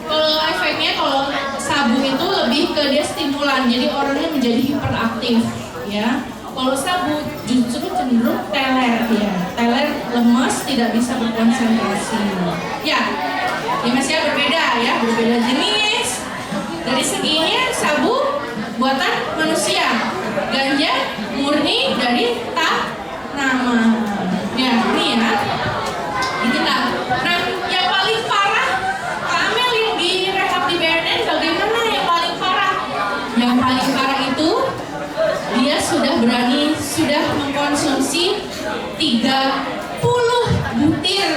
Kalau efeknya, kalau sabu itu lebih ke dia stimulan, jadi orangnya menjadi hiperaktif ya. Kalau sabu justru cenderung teler ya, teler, lemas, tidak bisa berkonsentrasi. Ya Mas ya, berbeda jenis. Dari seginya sabu buatan manusia, ganja murni dari tanaman. Ya ini ya, inilah. Nah yang paling parah, Kak Amel yang di rehab di BNN, bagaimana yang paling parah? Yang paling parah itu dia sudah mengkonsumsi 30 butir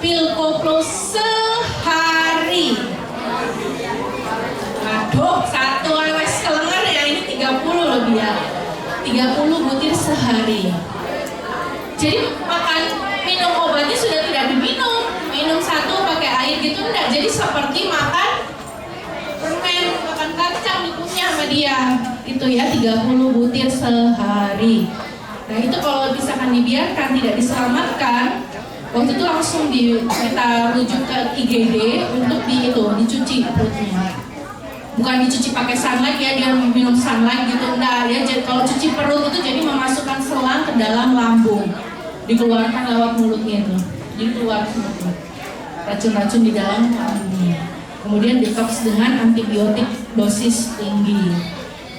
pil koplo sehari. Aduh, satu wes kelengar ya, ini 30 loh dia. 30 butir sehari. Jadi minum obatnya sudah tidak diminum. Minum satu pakai air gitu enggak. Jadi seperti makan permen, makan kacang dikunyah sama dia. Itu ya 30 butir sehari. Nah itu kalau misalkan dibiarkan, tidak diselamatkan, waktu itu langsung kita rujuk ke IGD untuk dicuci perutnya. Bukan dicuci pakai sunlight ya, dia minum sunlight gitu enggak ya. Jadi kalau cuci perut itu jadi memasukkan selang ke dalam lambung, dikeluarkan lewat mulutnya itu. Jadi keluar semua racun-racun di dalam lambungnya. Kemudian detox dengan antibiotik dosis tinggi.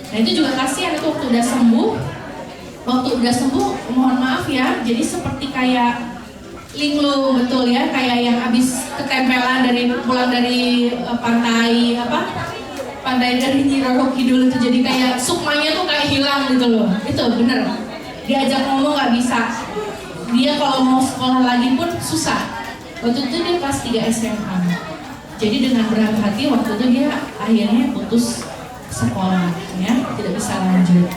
Nah itu juga kasihan, itu waktu udah sembuh, mohon maaf ya, jadi seperti kayak linglung, betul ya, kayak yang habis ketempelan pulang dari pantai dari Nyi Roro Kidul itu, jadi kayak sukmanya tuh kayak hilang gitu loh. Itu bener, diajak ngomong nggak bisa, dia kalau mau sekolah lagi pun susah. Waktu itu dia kelas 3 SMA, jadi dengan berat hati waktu itu dia akhirnya putus sekolah ya, tidak bisa lanjut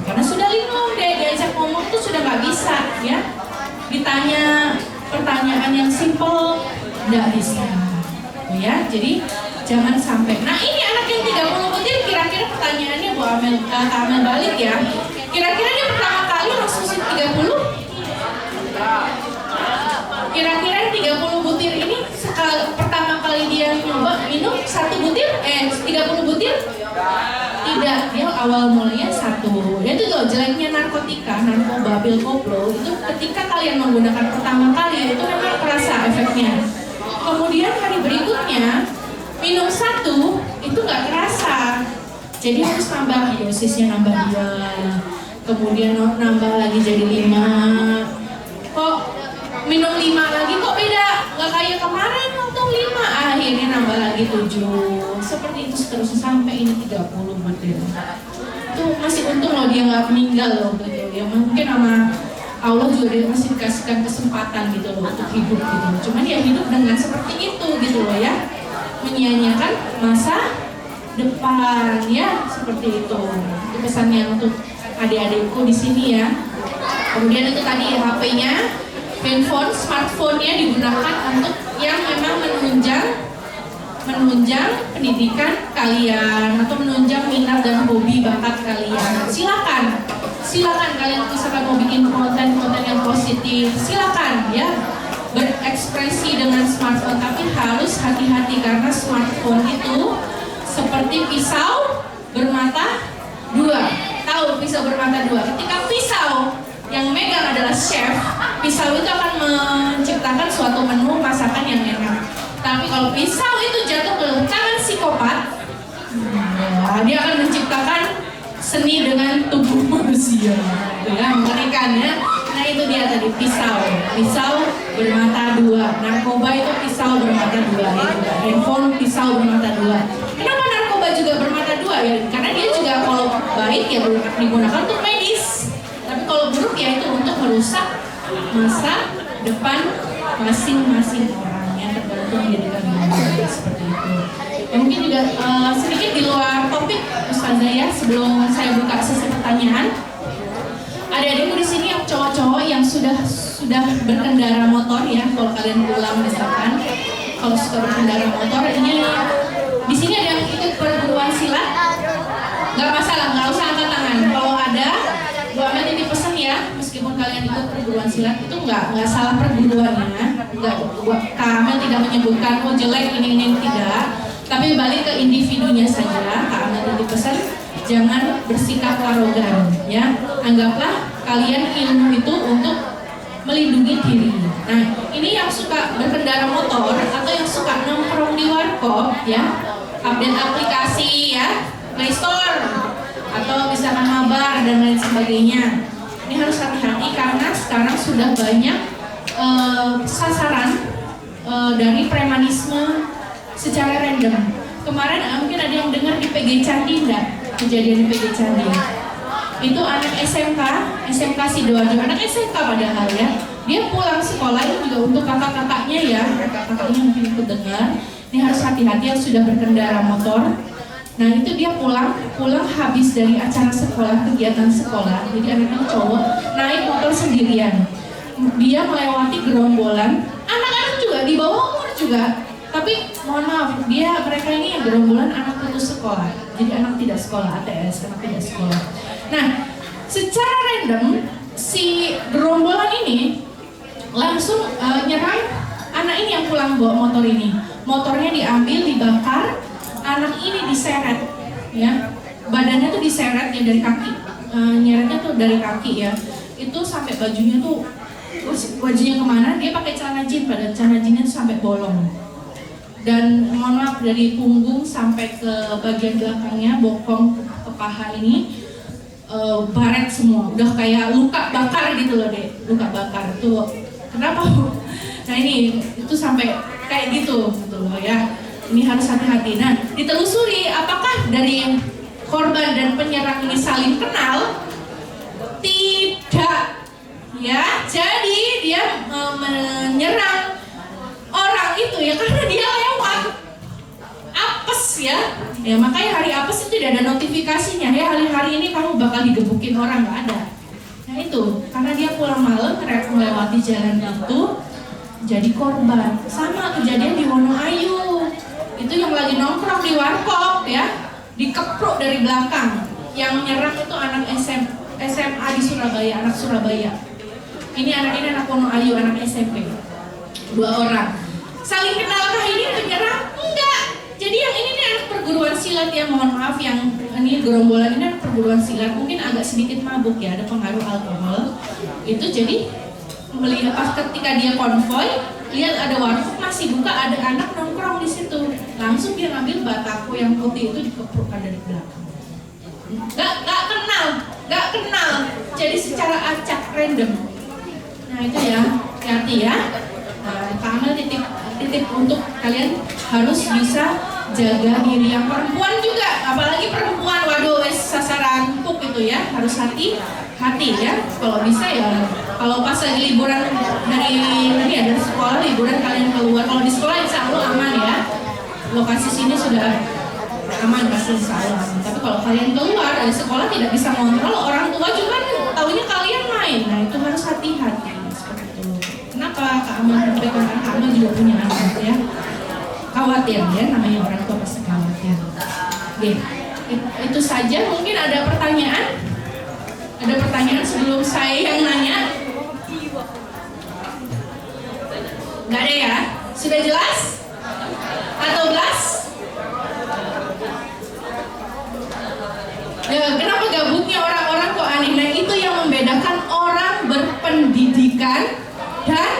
karena sudah linglung deh, diajak ngomong tuh sudah nggak bisa ya, ditanya pertanyaan yang simple nggak bisa ya. Jadi jangan sampai. Nah ini anak yang 30 butir, kira-kira pertanyaannya Bu Amel, Kak Amel balik ya, kira-kira dia pertama kali langsung 30? Kira-kira 30 butir ini pertama kali dia nyoba minum 1 butir, 30 butir? Tidak, dia awal mulanya 1. Itu loh jeleknya narkoba, pil koplo, itu ketika kalian menggunakan pertama kali itu memang terasa efeknya. Kemudian hari berikutnya minum 1 itu nggak terasa. Jadi harus nambah dosisnya, nambah 2, kemudian nambah lagi jadi 5. Kok minum 5 lagi kok beda, nggak kayak kemarin waktu 5, akhirnya nambah lagi 7, seperti itu seterusnya sampai ini 30 butir. Itu masih untung loh dia nggak meninggal loh gitu ya, mungkin sama Allah juga dia masih dikasihkan kesempatan gitu loh untuk hidup gitu. Cuman dia hidup dengan seperti itu gitu loh ya, menyia-nyiakan masa depan ya, seperti itu. Itu pesannya untuk adik-adikku di sini ya. Kemudian itu tadi HP-nya, handphone, smartphone-nya digunakan untuk yang memang menunjang pendidikan kalian atau menunjang minat dan hobi bakat kalian. Silakan kalian misalkan mau bikin konten-konten yang positif, silakan ya berekspresi dengan smartphone, tapi harus hati-hati karena smartphone itu seperti pisau bermata dua. Tahu pisau bermata dua? Ketika pisau yang megang adalah chef, pisau itu akan menciptakan suatu menu masakan yang enak. Tapi kalau pisau itu jatuh ke tangan psikopat, dia akan menciptakan seni dengan tubuh manusia, ya, mengerikan ya. Nah itu dia tadi pisau bermata dua. Narkoba itu pisau bermata dua, ya. Handphone pisau bermata dua. Kenapa narkoba juga bermata dua ya? Karena dia juga kalau baik ya digunakan untuk medis. Tapi kalau buruk ya itu untuk merusak masa depan masing-masing orang yang tergantung pendidikan seperti itu. Ya, mungkin juga sedikit di luar topik Ustazah ya, sebelum saya buka sesi pertanyaan. Adik-adikku di sini yang cowok-cowok yang sudah berkendara motor ya, kalau kalian pulang misalkan, kalau suka berkendara motor ini di sini ada yang ikut perguruan silat, nggak masalah, nggak usah angkat tangan. Kalau ada, Bu Amel titip pesan ya, meskipun kalian ikut perguruan silat itu nggak salah perguruannya, nggak, Kak Amel tidak menyebutkan oh jelek ini tidak, tapi balik ke individunya saja. Kak Amel titip pesan jangan bersikap arogan ya, anggaplah kalian ilmu itu untuk melindungi diri. Nah ini yang suka berkendara motor atau yang suka nongkrong di warkop ya, update aplikasi ya, Play Store atau misalkan mabar dan lain sebagainya. Ini harus hati-hati karena sekarang sudah banyak sasaran dari premanisme secara random. Kemarin mungkin ada yang dengar di PG Candi enggak? Kejadian di PG Candi. Itu anak SMK Sidoarjo, anak SMK padahal ya. Dia pulang sekolah itu juga untuk kakak-kakaknya ya, kakak-kakaknya mungkin ikut dengar. Ini harus hati-hati yang sudah berkendara motor. Nah itu dia pulang habis dari acara sekolah, kegiatan sekolah. Jadi anaknya cowok naik motor sendirian. Dia melewati gerombolan anak-anak juga di bawah umur juga. Tapi mohon maaf, mereka ini gerombolan anak putus sekolah. Jadi anak tidak sekolah, ATS, anak tidak sekolah. Nah, secara random si gerombolan ini langsung nyerang anak ini yang pulang bawa motor ini. Motornya diambil, dibakar, anak ini diseret, ya. Badannya tuh diseret ya dari kaki, nyeretnya tuh dari kaki ya. Itu sampai bajunya tuh, bajunya kemana? Dia pakai celana jeans, pada celana jeansnya tuh sampai bolong. Dan mohon maaf dari punggung sampai ke bagian belakangnya, bokong ke paha ini baret semua, udah kayak luka bakar gitu loh deh, luka bakar tuh. Kenapa? Nah ini itu sampai kayak gitu loh ya. Ini harus hati-hati. Nah ditelusuri apakah dari korban dan penyerang ini saling kenal? Tidak ya. Jadi dia menyerang orang itu ya karena dia lewat apes ya. Ya makanya hari apes itu tidak ada notifikasinya ya, hari-hari ini kamu bakal digebukin orang, nggak ada. Nah itu karena dia pulang malam melewati jalan itu jadi korban. Sama kejadian di Wonoayu itu yang lagi nongkrong di warkop ya, dikepruk dari belakang. Yang nyerang itu anak SMA di Surabaya, anak Surabaya. Ini anak Wonoayu, anak SMP, 2 orang. Saling kenalkah ini penyerang? Enggak. Jadi yang ini nih anak perguruan silat ya, mohon maaf yang ini gerombolan ini anak perguruan silat, mungkin agak sedikit mabuk ya, ada pengaruh alkohol. Itu jadi melihat pas ketika dia konvoy, lihat ada warung masih buka, ada anak nongkrong di situ. Langsung dia ngambil batako yang putih itu dikeprukkan dari belakang. Gak kenal. Jadi secara acak random. Nah itu ya, hati ya. Nah, Kak Amel titip untuk kalian harus bisa jaga diri. Yang perempuan juga, apalagi perempuan, waduh sasaran empuk itu ya, harus hati ya. Kalau bisa ya, kalau pas lagi liburan dari sekolah, liburan kalian keluar. Kalau di sekolah insya Allah aman ya. Lokasi sini sudah aman pasti insya Allah aman. Tapi kalau kalian keluar dari sekolah tidak bisa ngontrol, orang tua juga kan taunya kalian main. Nah itu harus hati-hati seperti itu. Kenapa Kak Aman sampaikan? Kak Aman juga punya anak ya. Khawatir ya, namanya orang tua pasti khawatir. Oke, itu saja. Mungkin ada pertanyaan? Ada pertanyaan sebelum saya yang nanya? Nggak ada ya? Sudah jelas? Atau belas? Ya, kenapa gabutnya orang-orang kok aneh? Nah itu yang membedakan orang berpendidikan dan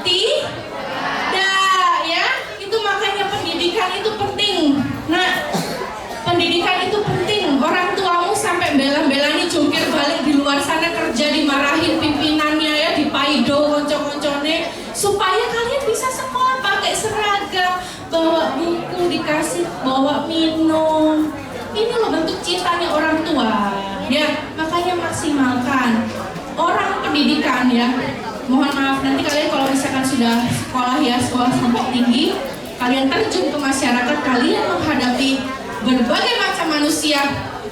tidak ya. Itu makanya pendidikan itu penting. Nah pendidikan itu penting. Orang tuamu sampai bela-belani jungkir balik di luar sana kerja, dimarahin pimpinannya ya, dipaido konco-koncone supaya kalian bisa sekolah pakai seragam, bawa buku, dikasih bawa minum. Ini loh bentuk cintanya orang tua ya, makanya maksimalkan orang pendidikan ya. Mohon maaf nanti kalian kalau misalkan sudah sekolah ya, sekolah sampai tinggi, kalian terjun ke masyarakat, kalian menghadapi berbagai macam manusia,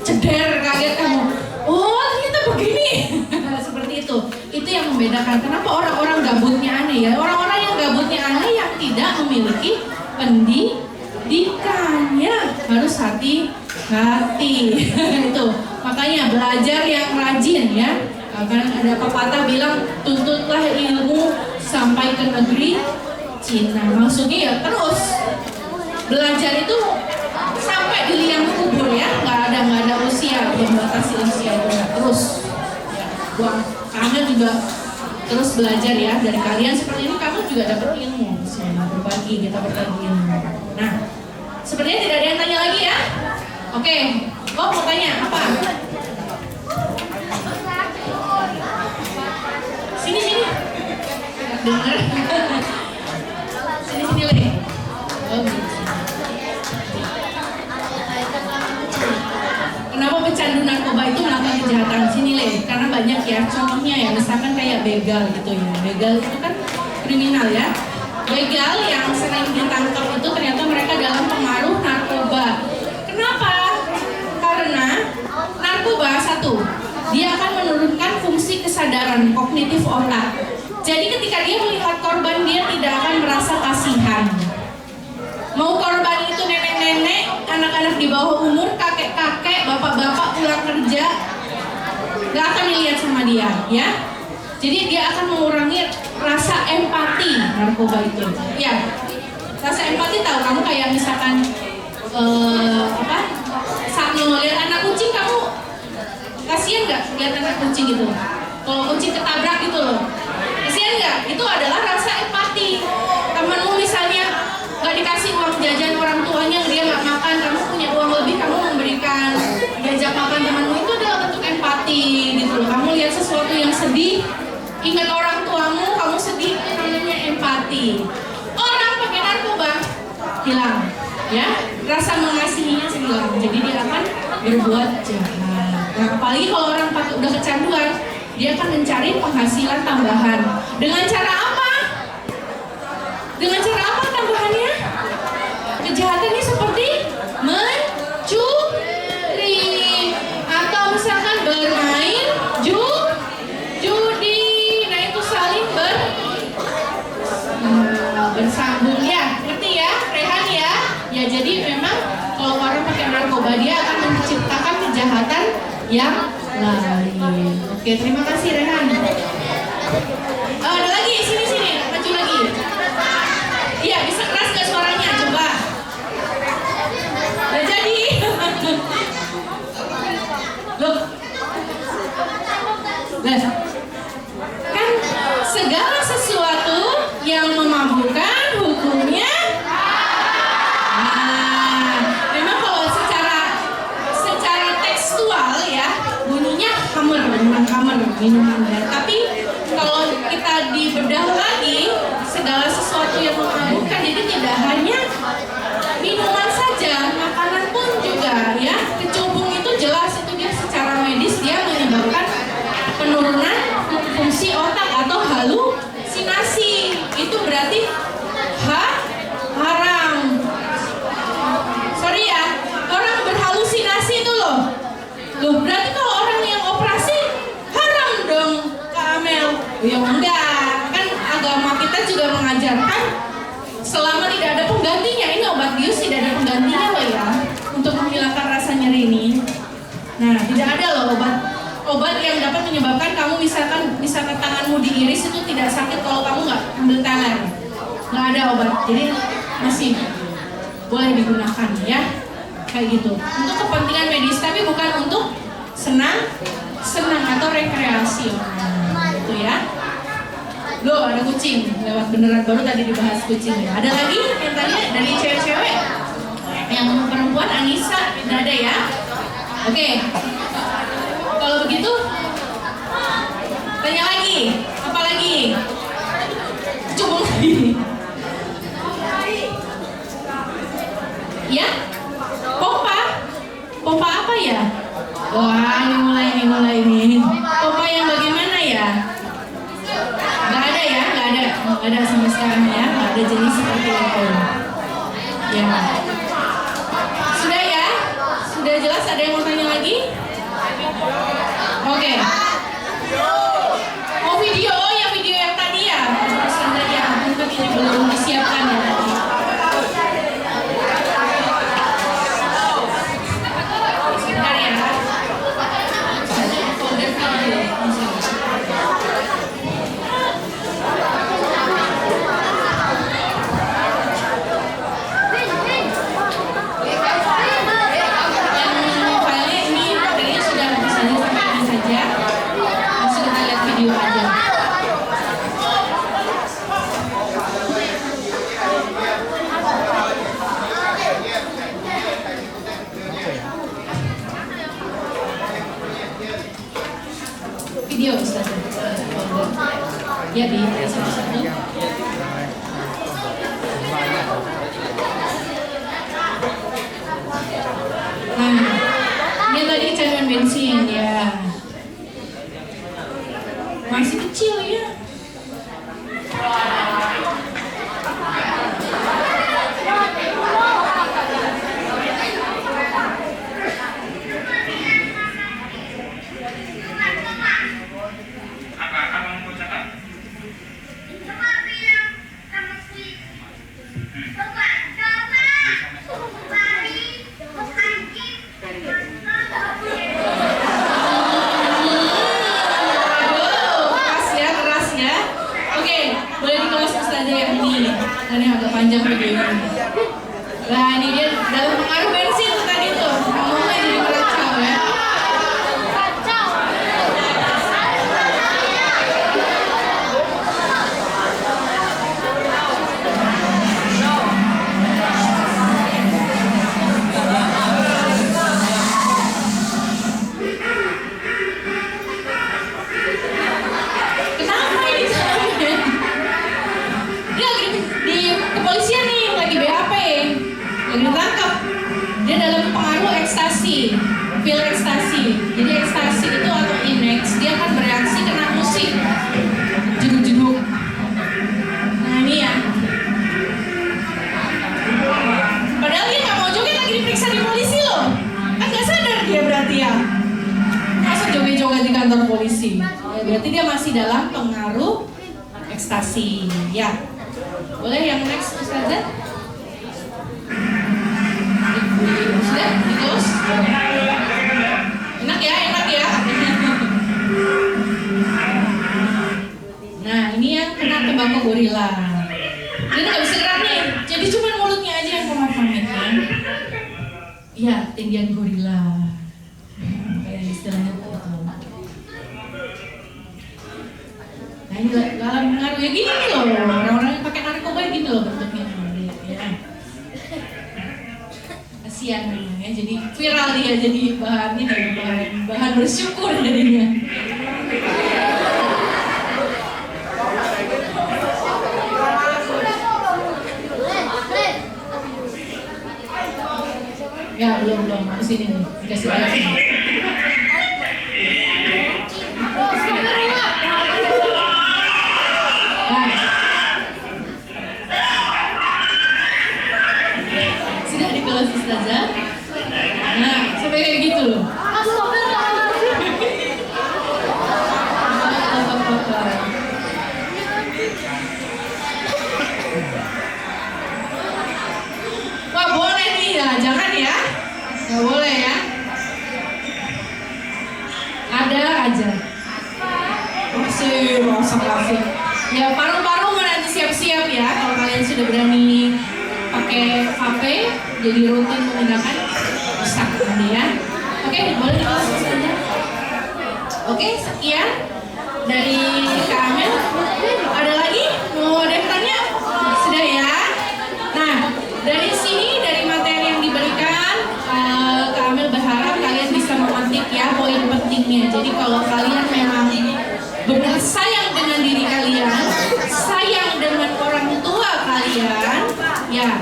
ceder, kaget kamu, oh ternyata begini. Seperti itu yang membedakan kenapa orang-orang gabutnya aneh ya. Orang-orang yang gabutnya aneh yang tidak memiliki pendidikan ya, harus hati-hati. Itu makanya belajar yang rajin ya. Kan ada pepatah bilang tuntutlah ilmu sampai ke negeri Cina. Maksudnya ya terus belajar itu sampai di liang kubur ya, nggak ada usia, membatasi usia itu terus. Ya, buang kangen juga terus belajar ya. Dari kalian seperti ini kamu juga dapat ilmu, berbagi, kita berbagi ilmu. Nah, sepertinya tidak ada yang tanya lagi ya. Oke, mau tanya apa? Sini. Dengar. Sini Le. Oh, gitu. Kenapa pecandu narkoba itu melakukan kejahatan? Sini Le, karena banyak ya contohnya ya, misalkan kayak begal gitu ya. Begal itu kan kriminal ya. Begal yang sering ditangkap itu ternyata mereka dalam pengaruh narkoba. Kenapa? Karena narkoba satu, dia akan menurunkan fungsi kesadaran kognitif otak. Jadi ketika dia melihat korban, dia tidak akan merasa kasihan. Mau korban itu nenek-nenek, anak-anak di bawah umur, kakek-kakek, bapak-bapak pulang kerja, gak akan dilihat sama dia ya. Jadi dia akan mengurangi rasa empati narkoba itu ya. Rasa empati tahu kamu kayak misalkan saat ngeliat anak kucing, kamu kasihan nggak lihat anak kucing gitu? Kalau kucing ketabrak gitu loh, kasihan nggak? Itu adalah rasa empati. Temenmu misalnya nggak dikasih uang jajan orang tuanya, dia nggak makan, kamu punya uang lebih, kamu memberikan, diajak makan temanmu, itu adalah bentuk empati gitu loh. Kamu lihat sesuatu yang sedih, ingat orang tuamu, kamu sedih, itu namanya empati. Orang pakai narkoba hilang ya, rasa mengasihinya hilang, jadi dia akan berbuat jahat. Nah, apalagi kalau orang udah kecanduan, dia akan mencari penghasilan tambahan. Dengan cara apa? Dengan cara apa tambahannya? Kejahatannya seperti mencuri atau misalkan bermain judi. Nah itu saling bersambung ya, ngerti ya, Rehan ya? Ya jadi memang kalau orang pakai narkoba dia akan menciptakan kejahatan yang lain. Oke, terima kasih Rehan. Ada lagi, sini, maju lagi. Iya, bisa keras gak suaranya? Coba. Udah jadi. Loh. Kan segala sesuatu yang memabukkan hukumnya. Nah, memang kalau secara tekstual ya bunyinya kamar minuman ya. Tapi kalau kita dibedah lagi, segala sesuatu yang memabukkan, jadi tidak hanya minuman saja, makanan pun juga ya. Kecubung itu jelas itu dia secara medis dia menyebabkan penurunan fungsi otak atau halusinasi. Itu berarti haram. Sorry ya, orang juga mengajarkan selama tidak ada penggantinya, ini obat bius tidak ada penggantinya loh ya, untuk menghilangkan rasa nyeri ini. Nah, tidak ada loh obat yang dapat menyebabkan kamu misalkan tanganmu diiris itu tidak sakit kalau kamu nggak ambil teler. Nggak ada obat, jadi masih boleh digunakan ya, kayak gitu. Untuk kepentingan medis, tapi bukan untuk senang atau rekreasi, gitu ya. Loh, ada kucing lewat beneran, baru tadi dibahas kucing ya. Ada lagi yang tadi dari cewek-cewek, yang perempuan Anissa, tidak ada ya. Oke, kalau begitu tanya lagi, apa lagi? Coba lagi. Ya, pompa apa ya? Wah, ini mulai nih. Pompa yang bagaimana ya? Nggak ada sama sekarang ya, nggak ada jenis seperti itu. Ya, sudah ya, sudah jelas. Ada yang mau tanya lagi? Oke. Oh video, oh ya video yang tadi ya. Pesan tadi ya, mungkin ini belum disiapkan ya tadi. Sebentar ya. Folder video. Video Ustaz. Ya di satu-satu. Nah, ini tadi cadangan bensin ya. Masih kecil ya. Ini agak panjang videonya. Nah ini dia dalam pengaruh bensin tuh tadi tuh, ngomongnya jadi kacau ya. Kenapa ini sampai? Dia lagi di kepolisian nih, lagi BAP, lagi ditangkap. Dia dalam pengaruh ekstasi, pil ekstasi. Jadi ekstasi itu atau inex, dia akan bereaksi kena musik, jeduk-jeduk. Nah ini ya. Padahal dia nggak mau joget, lagi diperiksa di polisi loh. Kan nggak sadar dia berarti ya. Masa joget-joget di kantor polisi? Ya, berarti dia masih dalam pengaruh ekstasi. Ya. Boleh yang next Ustazah? Sudah? Terus? Enak ya? Nah ini yang kena tembakau gorila. Dia nggak bisa gerak nih, jadi cuma mulutnya aja yang pamit kan? Iya, tinggian gorila. Kayak istilahnya betul. Nah ini dalam pengaruh ya gini loh, orang-orang yang pakai narkoba gini loh bentuknya ya. Kasihan memang ya, jadi viral dia, jadi bahannya dari bahan bersyukur jadinya. Ya belum di sini nih, dikasih lihat sini. Sudah dikelas Ustazah. Nah, sampai kayak gitu loh. sudah berani pakai vape, jadi rutin menggunakan, bisa nanti ya. Oke, boleh dikasih saja. Oke, sekian dari Kak Amel. Ada lagi? Mau ada yang tanya? Sudah ya? Nah, dari sini, dari materi yang diberikan, Kak Amel berharap kalian bisa memetik ya poin pentingnya. Jadi kalau kalian memang benar sayang dengan diri kalian, sayang dengan orang tua kalian, ya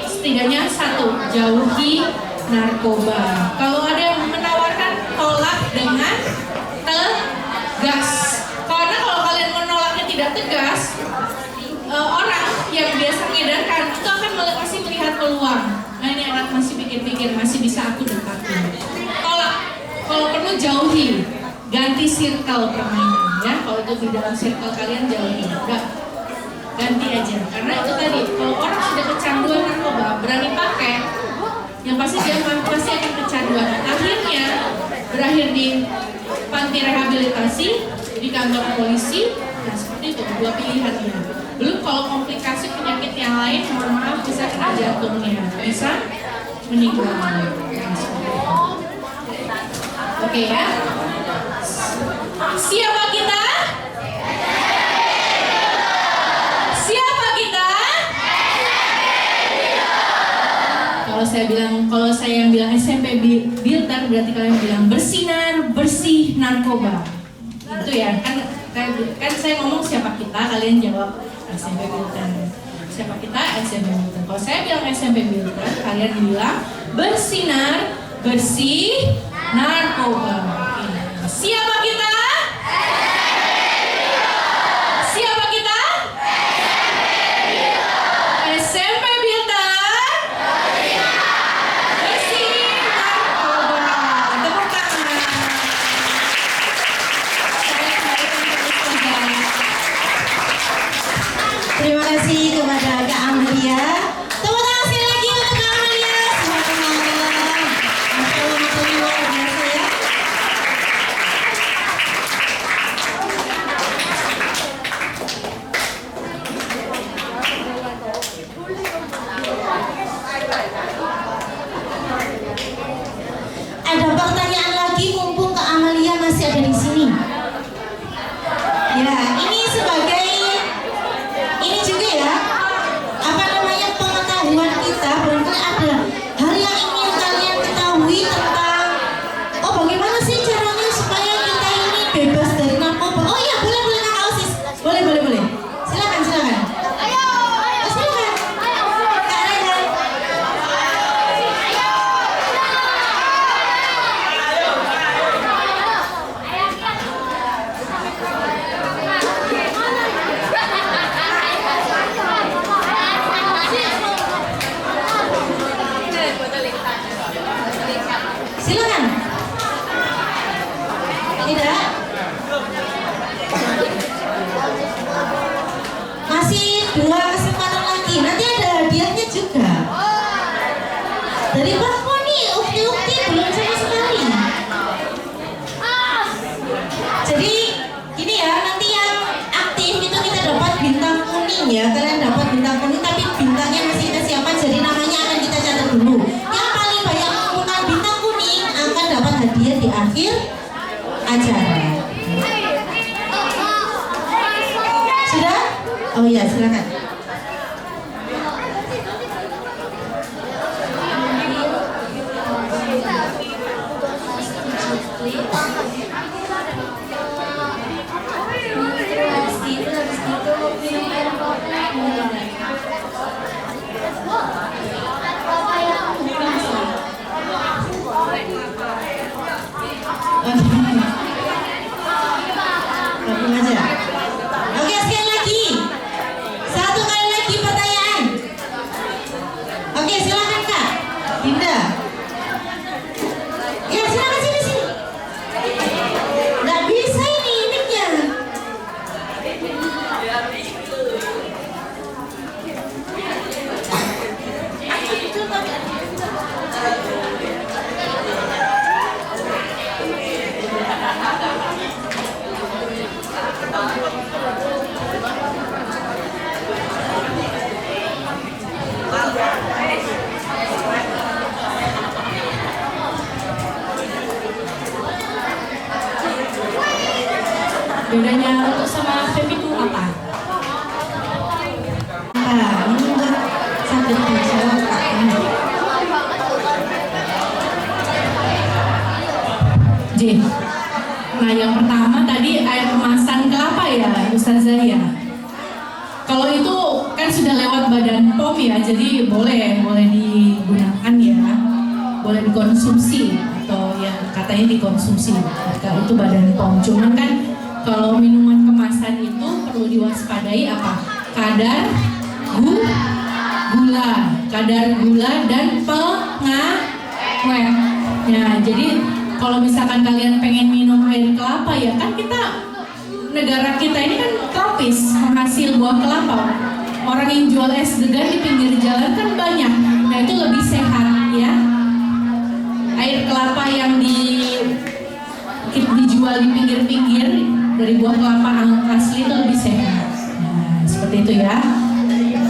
setidaknya satu, jauhi narkoba. Kalau ada yang menawarkan, tolak dengan tegas. Karena kalau kalian menolaknya tidak tegas, orang yang biasa mengedarkan itu akan masih melihat peluang. Nah, ini anak masih pikir-pikir, masih bisa aku dekatin. Tolak. Kalau perlu jauhi, ganti circle permainan ya. Kalau itu di dalam circle kalian jauhi, enggak, ganti aja. Karena itu tadi, kalau orang sudah kecanduan narkoba, berani pakai, yang pasti dia pasti akan kecanduan. Akhirnya berakhir di panti rehabilitasi, di kantor polisi. Nah, seperti itu dua pilihannya. Belum kalau komplikasi penyakit yang lain, mohon maaf, bisa kena jantungnya, bisa meninggal. Oke ya. Siapa kita? Siapa kita? Kalau saya yang bilang SMP Builder, berarti kalian bilang bersinar bersih narkoba. Itu ya, kan saya ngomong siapa kita, kalian jawab SMP Builder. Siapa kita? SMP Builder. Kalau saya bilang SMP Builder, kalian bilang bersinar bersih narkoba. Siapa kita? Siapa kita? SMP Builder. Bersih narkoba. Tepuk tangan. Terima kasih kepada Kak Amalia. Tepuk tangan sekali lagi untuk Kak Amalia. Selamat malam. Materi luar biasa ya. Ada pertanyaan lagi mumpung Kak Amalia masih ada di sini. Ya, ini sebagai ini juga ya, apa namanya, pengetahuan kita. Barangkali ada hal yang ingin kalian ketahui tentang, oh bagaimana sih caranya supaya kita ini bebas dari narkoba. Oh iya, boleh Kak Osis, boleh. Silakan. Oh, silakan Kak Rehan. Silakan. Tidak? Masih 2 kesempatan lagi. Nanti ada hadiahnya juga. Dari Mbak Moni, ukti-ukti belum sama sekali. Jadi gini ya, nanti yang aktif itu kita dapat bintang kuning ya. Kalian dapat bintang kuning, tapi bintangnya masih kita siapkan. Jadi namanya akan kita catat dulu. Yang paling banyak mengumpulkan bintang kuning akan dapat hadiah di akhir acara. Sudah? Oh iya, silakan. Langsung aja. Oke, sekali lagi. 1, yang pertama tadi air kemasan kelapa ya, Ustazah ya. Kalau itu kan sudah lewat Badan POM ya, jadi boleh digunakan ya, boleh dikonsumsi atau yang katanya dikonsumsi. Kalau itu Badan POM, cuman kan kalau minuman kemasan itu perlu diwaspadai apa? Kadar gula dan pengawet. Nah, jadi kalau misalkan kalian pengen minum air kelapa ya kan negara kita ini kan tropis, penghasil buah kelapa. Orang yang jual es degan di pinggir jalan kan banyak. Nah, itu lebih sehat ya. Air kelapa yang dijual di pinggir-pinggir dari buah kelapa asli itu lebih sehat. Nah, seperti itu ya.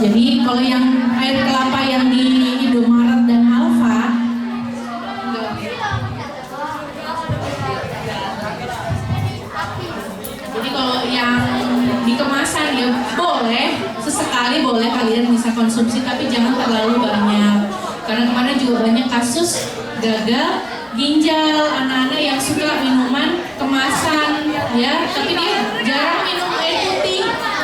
Jadi kalau yang air kelapa yang di Indomaret dan Alfa, jadi kalau yang di kemasan ya boleh, sesekali boleh kalian bisa konsumsi, tapi jangan terlalu banyak. Karena kemarin juga banyak kasus gagal ginjal anak-anak yang suka minuman kemasan ya, tapi dia jarang minum air putih.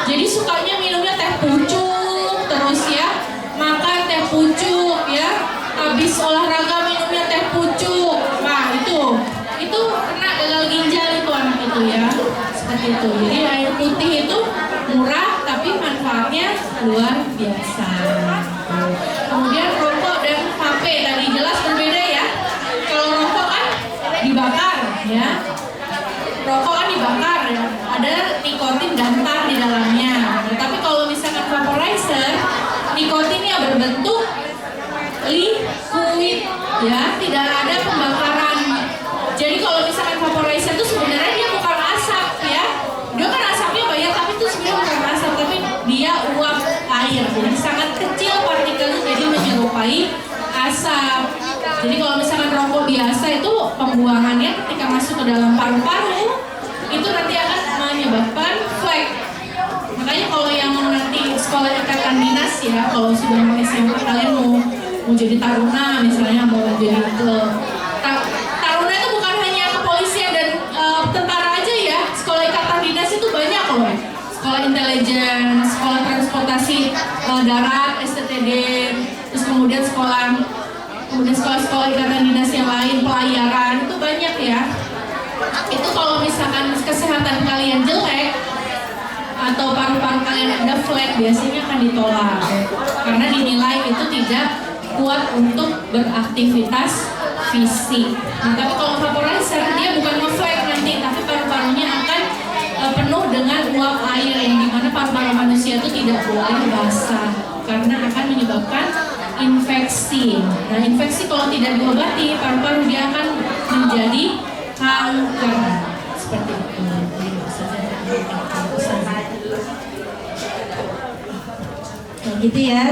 Jadi sukanya minumnya teh pucuk terus ya, makan teh pucuk ya, habis olahraga minumnya teh pucuk. Nah, itu kena gagal ginjal itu anak itu ya. Seperti itu. Jadi air putih itu murah tapi manfaatnya luar biasa. Kemudian rokok dan HP tadi jelas berbeda ya. Kalau rokok kan dibakar ya. Rokok kan dibakar ya. Ada nikotin dan tar di dalamnya. Tapi kalau misalkan vaporizer, nikotinnya berbentuk liquid ya, tidak ada pembakaran. Jadi kalau misalkan vaporizer itu sebenarnya dia bukan asap ya. Dia kan asapnya banyak tapi itu sebenarnya bukan asap, tapi dia uap air. Jadi sangat kecil partikelnya, jadi menyerupai asap. Jadi kalau misalkan rokok biasa itu pembuangannya ketika masuk ke dalam paru-paru itu nanti akan menyebabkan flek. Makanya kalau yang nanti sekolah ikatan dinas ya, kalau sudah mau SMA kalian mau jadi taruna misalnya, mau jadi taruna itu bukan hanya kepolisian dan tentara aja ya. Sekolah ikatan dinas itu banyak loh. Sekolah intelijen, sekolah transportasi darat, STTD, terus kemudian sekolah ikatan dinas yang lain, pelayaran, itu banyak ya. Itu kalau misalkan kesehatan kalian jelek atau paru-paru kalian ada flek, biasanya akan ditolak karena dinilai itu tidak kuat untuk beraktivitas fisik. Nah, tapi kalau vaporizer dia bukan nge-flek nanti, tapi paru-parunya akan penuh dengan uap air yang dimana paru-paru manusia itu tidak boleh basah karena akan menyebabkan infeksi. Nah, infeksi kalau tidak diobati, paru-paru dia akan menjadi kanker. Seperti itu. Nah, gitu ya.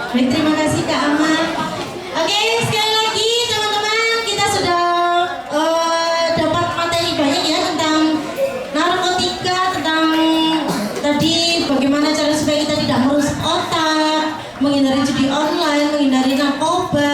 Baik, terima kasih Kak Aman. Oke, sekali lagi teman-teman, kita sudah dapat materi banyak ya tentang narkotika, tentang tadi bagaimana cara supaya kita tidak merusak otak, menghindari judi online, menghindari narkoba,